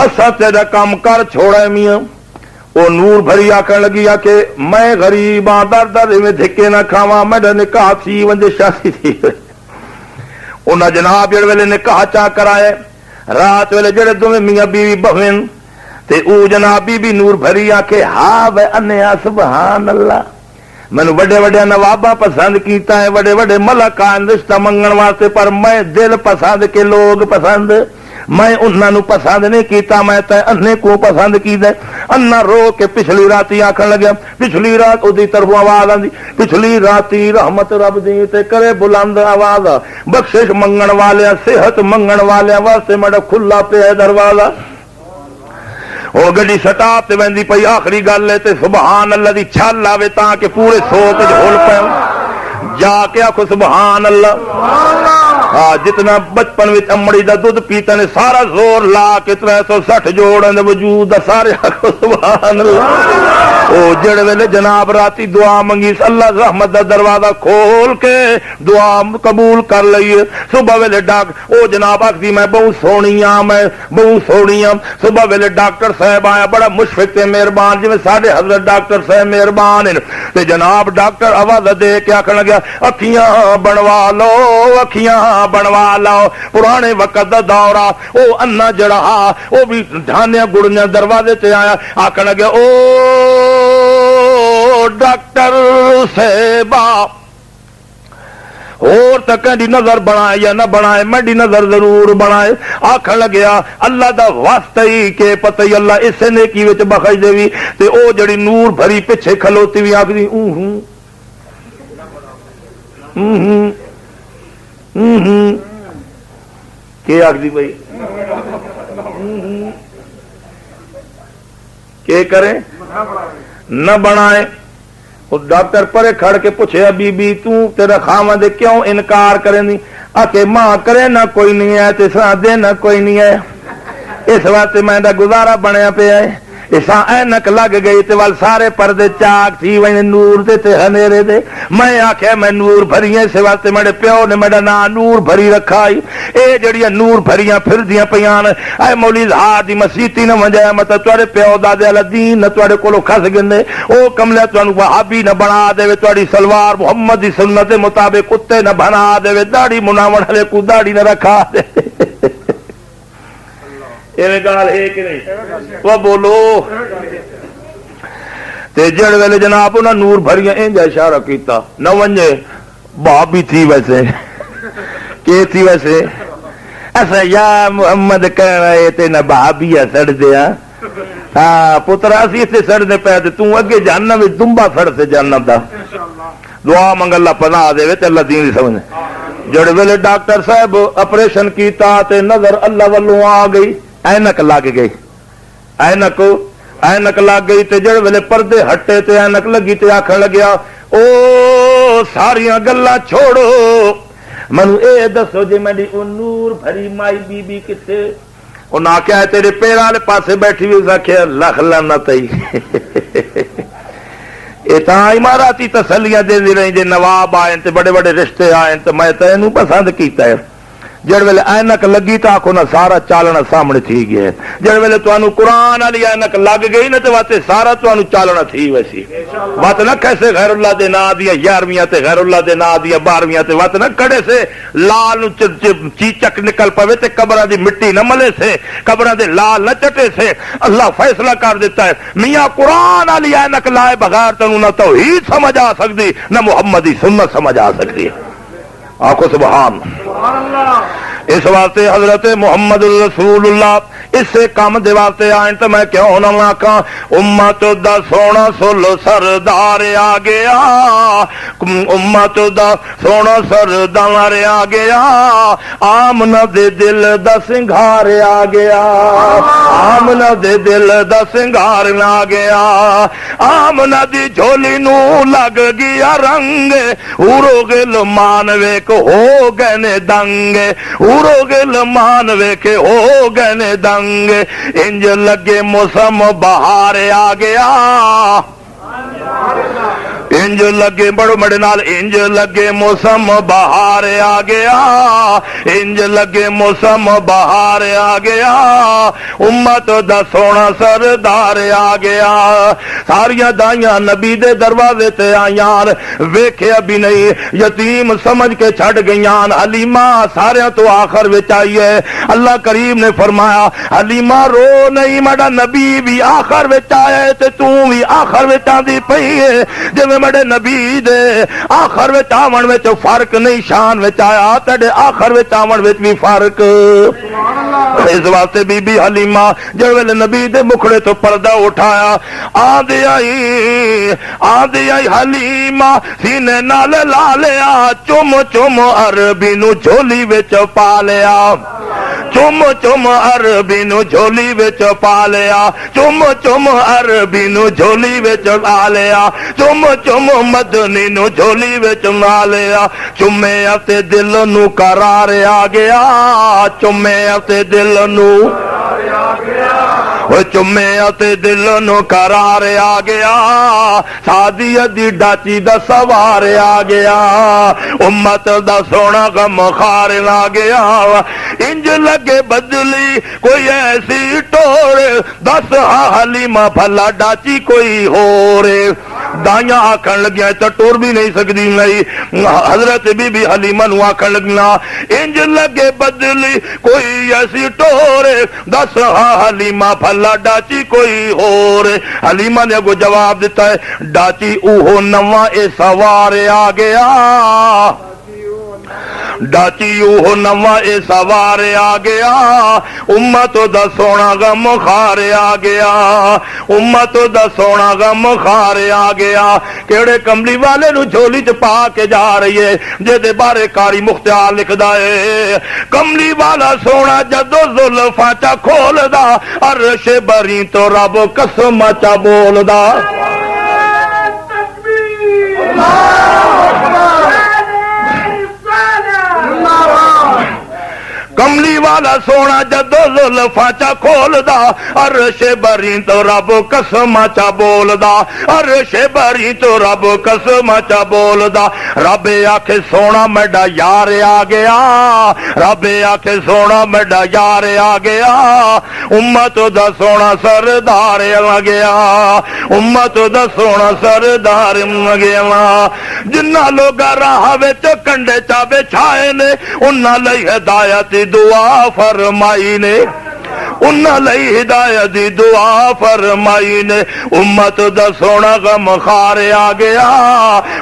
اسا تیرا کام کر چھوڑے میاں۔ وہ نور بھری آکھن لگی آ کہ میں غریب ہاں، در در میں دھکے نہ کھاواں، میرا نکاح سی ونجے شادی تھی۔ انہاں جناب جڑے ویلے نکاح چا کرائے رات ویلے جڑے دوویں میاں بیوی بہن تے او جناب بی بی نور بھری آکھے ہاں وے انیا سبحان اللہ، مینوں وڈے وڈے نواباں پسند کیتا ہے، وڈے وڈے ملک آئے رشتہ منگن واسطے، پر میں دل پسند کے لوگ پسند میں انہاں نو پسند نہیں کیتا، میں تے انے کو پسند کیتا۔ انا رو کے پچھلی راتی آکھن لگا، پچھلی رات اودی طرفوں آواز آندی، پچھلی راتی رحمت رب دی تے کرے بلند آواز، بخشش منگن والیاں صحت منگن والیاں واسطے میرا کھلا پیا دروازہ۔ وہ گڈی سٹاپ تے ویندی پئی، آخری گل ہے تے سبحان اللہ دی چھل آوے تاں کہ پورے سوت جھول پے، جا کے آخو سبحان اللہ۔ جتنا بچپن وچ امڑی دا دودھ پیتے نے سارا زور لا کے 360 جوڑن دے وجود دا سارے آخو سبحان اللہ۔ او جڑے ویلے جناب راتی دعا منگی اللہ رحمت دا دروازہ کھول کے دعا قبول کر لئیے، صبح ویلے او جناب آخری میں بہت سونی ہاں، میں بہت سونی ہاں۔ صبح ویلے ڈاکٹر صاحب آیا بڑا مشفق تے مہربان، جی ساڈے حضرت ڈاکٹر صاحب مہربان تے جناب ڈاکٹر آواز دے کے آخر لگا اکھیاں بنوا لو، اکھیاں بنوا لو۔ پرانے وقت دا دورہ او انا جڑا او بھی ڈھانیا گڑیاں دروازے تے آیا، آخر لگا او ڈاکٹر صاحبہ اور تک دی نظر بنائے یا نہ بنائے، میری نظر ضرور بنائے۔ آکھن لگیا اللہ دا واسطہ ہی کہ پتہ ہی اللہ اسے نیکی وچ بخش دے وی تے او جڑی نور بھری پیچھے کھلوتی وی آکھدی کہ آکھدی بھائی کہ کریں نہ بنائے۔ ڈاکٹر پرے کھڑ کے پوچھے بی بی تیرا خاوند دے کیوں انکار کریں دی؟ آکے ماں کرے نہ کوئی نہیں ہے تے سا دے نہ کوئی نہیں ہے، اس واسطے میں دا گزارا بنیا پیا ہے، اساں اینک لگ گئی تے وال سارے پردے چاک تھی ونے نور دے تے ہنیرے دے. میں آکھیا میں نور بھری اس واسطے میرے پیو نے میرا نام نور بھری رکھا ہی. اے جڑیاں نور بھریاں پھردیاں پیان اے مولوی ہار دی مسیتی نہ ونجایا مطلب تواڈے پیو دادے والا دین نہ تواڈے کولو کھس گندے او کملے تانوں وہابی نہ بنا دے تواڈی سلوار محمد دی سنت دے مطابق کتے نہ بنا دے داڑھی مناون والے کو داڑھی نہ رکھا دے. ایویں گال ہے کہ نہیں وہ بولو. تے جڑ ویلے جناب انہاں نور بھریاں انج اشارہ کیتا نہ ونجے بھابی تھی ویسے کہ تھی ویسے ایسا یا محمد کہہ رہے تے نہ بھابی سڑ دیا. ہاں پترا اسی اتنے سڑنے پے تے تو اگے جہنم وچ دمبا سڑ تے جہنم دا. دعا منگ اللہ پناہ دے تے اللہ دین سمجھ. جڑ ویلے ڈاکٹر صاحب آپریشن کیتا تے نظر اللہ والوں آ گئی اینک لگ گئی. اینک لگ گئی تے جڑ ویلے پردے ہٹے تے اینک لگی تے آکھن لگیا او ساریاں گلاں چھوڑو منو اے دسو جے میری او نور بھری مائی بی بی کتے. انہاں آکھیا تیرے پیر والے پاسے بیٹھی ہوئی. آکھیا لکھ لعنت ای اے تاں اماراتی تسلیاں دے رہی جے نواب آئے تے بڑے بڑے رشتے آئے تے میں تینوں پسند کیتا ہے. جڑ ویلے اینک لگی تو آخو نا سارا چالنا سامنے تھی گیا. جڑ ویلے تمہیں قرآن والی اینک لگ گئی نا تو واتے سارا تمہیں چالنا تھی ویسی. وت نہ کیسے غیر اللہ دے نا دیا 11ویں تے غیر اللہ دے نا دیا 12ویں تے وت نہ کڑے سے لال چیچک نکل پوے تے قبراں دی مٹی نہ ملے سے قبراں دے لال نہ چٹے سے. اللہ فیصلہ کر دیتا ہے میاں قرآن والی اینک لائے بغیر تینوں نہ توحید سمجھ آ سکتی نہ محمدی سنت سمجھ آ سکتی. آخو سبحان اللہ. اس واسطے حضرت محمد رسول اللہ اس سے کم دے واسطے آئیں تو میں کیوں نہ آکھاں امت دا سونا سولو سردار آ گیا. امت دا سونا سردار آ گیا. آمنہ دے دل دا سنگھار آ گیا. آمنہ دے دل دا سنگھار آ گیا. آمنہ دی جھولی نو لگ گیا رنگ اورو گل مان ویک ہو گئے نے دنگ. اورو گل مان ویک ہو گئے نے دنگ. انج لگے موسم بہار آ گیا. انج لگے بڑو مڑے نال انج لگے موسم بہار آ گیا. انج لگے موسم بہار آ گیا. امت دا سونا سردار آ گیا. ساریاں دائیاں نبی دے دروازے تے آیاں ویکھیا بھی نہیں یتیم سمجھ کے چھڑ گئیاں. حلیمہ سارے تو آخر وچ آئی ہے. اللہ کریم نے فرمایا حلیمہ رو نہیں میرا نبی بھی آخر وچ آئے تے تو بھی آخر وچ آندی پئی ہے. جویں میرے نبی دے آخر وچ آون وچ فرق نہیں شان وچ آیا تیرے آخر وچ آون وچ بھی فرق. اس واسطے بی بی حلیمہ جڑ ویلے نبی دے مکھڑے تو پردہ اٹھایا آندی آئی حلیمہ سینے نال لا لیا. چم چم عربی نو جھولی وچ پا لیا. چم چم عربی نو جھولی وچ پا لیا. چم چم عربی نو جھولی وچ پا لیا. چم چم مدنی نو جھولی وچ لا لیا. چومیا تے دل نو قرار آ گیا. چومیا تے دل نو چومیا تے دل نو قرار آ گیا. سادی دی ڈاچی دا سوار آ گیا. امت دا سونا غم خار آ گیا. انج لگے بدلی کوئی ایسی ٹور دس حلیمہ بھلا ڈاچی کوئی ہو رے. دائیاں آکھن لگیاں تو ٹور بھی نہیں سکتی نہیں. حضرت بی بی حلیمہ نو آکھن لگنا انج لگے بدلی کوئی ایسی ٹور دس حلیمہ بھلا ڈاچی کوئی ہو رے. حلیمہ نے اگو جواب دیتا ہے ڈاچی اوہو نواں اے سوار آ گیا. ڈاچی اوہو نواں اے سوار آ گیا. امت دا سونا غم خار آ گیا. امت دا سونا غم خار آ گیا. کیڑے کملی والے نو جھولی چ پا کے جا رہی ہے جے دے بارے قاری مختار لکھدا ہے کملی والا سونا جدو زلفاں چا کھولدا عرش بری تو رب قسم چا بولدا. کملی والا سونا جدو زلفاں چا کھولدا عرش بری تو رب قسم چا بولدا عرش بری تو رب قسم چا بولدا رب آکھے سونا میڈا یار آ گیا رب آکھے سونا میڈا یار آ گیا امت دا سونا سردار آ گیا امت دا سونا سردار آ گیا جنہ لوگ راہ وچ کنڈے چا بچھائے نے انہاں لئی ہدایت دعا فرمائی نے انہاں لئی ہدایت دی دعا فرمائی نے امت دا سونا غم خار آ گیا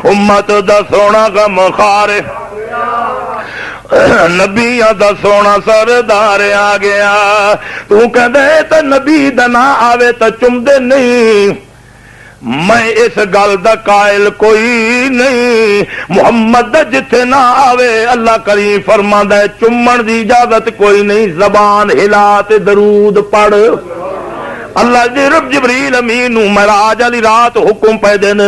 امت دا سونا غم خار نبیاں دا سونا سردار آ گیا تو کہندے تے نبی دا نا آوے تے چمدے نہیں میں اس گل دا قائل کوئی نہیں محمد دا جتھے نہ آوے اللہ کریم فرماندا ہے چمن دی اجازت کوئی نہیں زبان ہلا تے درود پڑھ اللہ جی رب جبریل امین معراج والی رات حکم پہ دین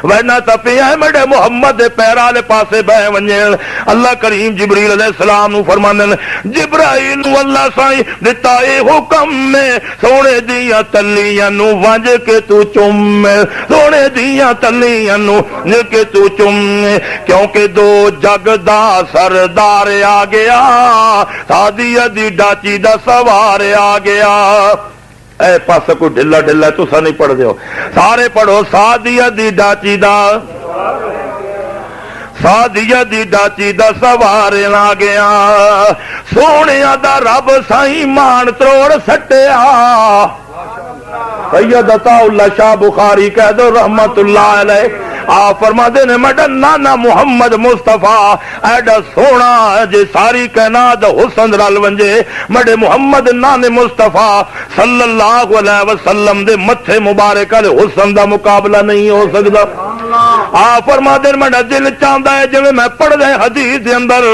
وینا تپیا میرے محمد دے پیر والے پاسے بہ ونجن اللہ کریم جبریل علیہ السلام نو فرماندن جبرائیل نو اللہ سائیں دتا اے حکم میں سونے دیاں تلیاں نو ونج کے تو چوم سونے دیاں تلیاں نو ونج کے تو چوم کیونکہ دو جگ دا سردار آ گیا سادی دی ڈاچی دا سوار آ گیا اے پاس کو ڈھلا ڈھلا تسا نہیں پڑھ دیو سارے پڑھو سادیا دی ڈاچی دا سادیا دی ڈاچی دا سوار آ گیا سونیا دا رب سائیں مان تروڑ سٹیا سید عطا اللہ شاہ بخاری کہہ دو رحمت اللہ علیہ آپ فرما دے نے میڈا نانا محمد مصطفیٰ ایڈا سونا جے ساری کائنات حسن رل ونجے میڈے محمد نانے مصطفیٰ صلی اللہ علیہ وسلم دے متھے مبارک علیہ حسن دا مقابلہ نہیں ہو سکتا آپ فرما دے میڈا دل چاہتا ہے جو میں پڑھ دے حدیث دے اندر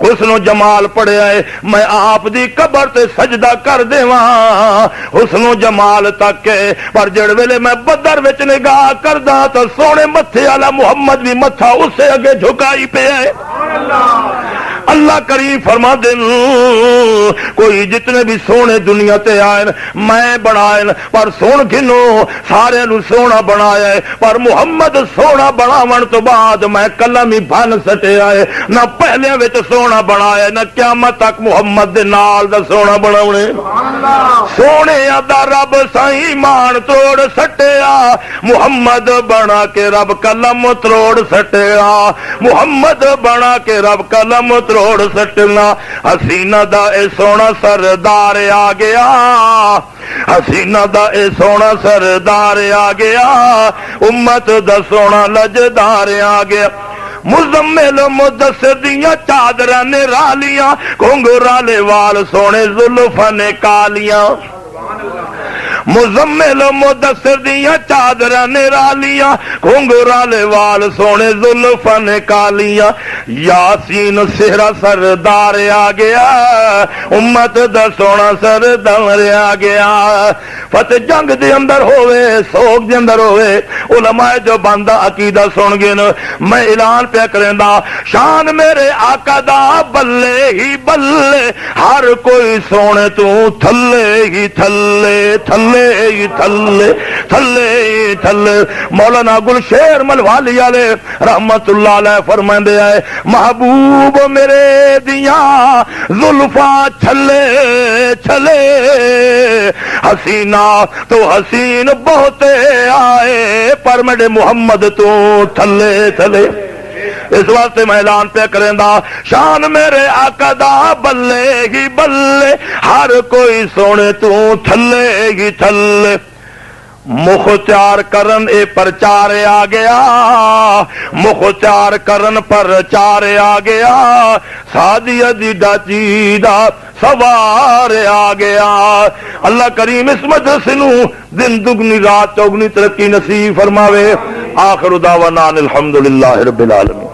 حسن و جمال پڑھے آئے میں آپ دی قبر تے سجدہ کر دے وہاں حسن و جمال تک کے پر جڑ ویلے میں بدر وچ نگاہ کردہ تو سونے متھے والا محمد بھی متھا اس سے اگے جھکائی پہ ہے اللہ کریم فرما دین کوئی جتنے بھی سونے دنیا تے آئے میں بنائے پر سون گنو سارے نو سونا بنایا ہے پر محمد سونا بناون تو بعد میں کلم ہی بن سٹے آئے نہ پہلے وچ سونا بنایا نہ قیامت تک محمد دے نال دا سونا بناونے سونے دا رب سائیں مان توڑ سٹیا محمد بنا کے رب کلم تروڑ سٹیا محمد بنا کے رب کلم تروڑ سٹنا حسینہ دا اے سونا سردار آ گیا حسینہ دا اے سونا سردار آ گیا امت دا سونا لجدار آ گیا مزمل مدثر دیاں چادراں نے رالیاں گھنگرالے وال سونے زلفاں نے کالیاں مزمل مدثر دیاں چادراں نے رالیاں گھنگرالے وال سونے زلفاں نے کالیاں یاسین سہرا سردار آ گیا امت دا سونا سردار آ گیا فتح جنگ دے اندر ہوئے سوگ دے اندر ہوئے علماء جو بندہ عقیدہ سن گے میں اعلان پہ کریندا شان میرے آقا دا بلے ہی بلے ہر کوئی سونے تو تھلے ہی تھلے تھلے ہی تھلے تھلے ہی تھلے مولانا گلشیر ملوالی والے رحمت اللہ علیہ فرمائندے آئے محبوب میرے دیاں زلفاں چھلے چھلے حسینہ تو حسین بہتے آئے پر میرے محمد تو تھلے تھلے اس واسطے میں اعلان پہ کریندا شان میرے آقا دا بلے ہی بلے ہر کوئی سونے تو تھلے ہی تھلے مختار کرن اے پرچار آ گیا مختار کرن پرچار آ گیا سادیہ دی ڈاچی دا سوار آ گیا اللہ کریم اس مجلس نو دن دگنی رات چوگنی ترقی نصیب فرماوے آخر دعوانا الحمدللہ رب العالمین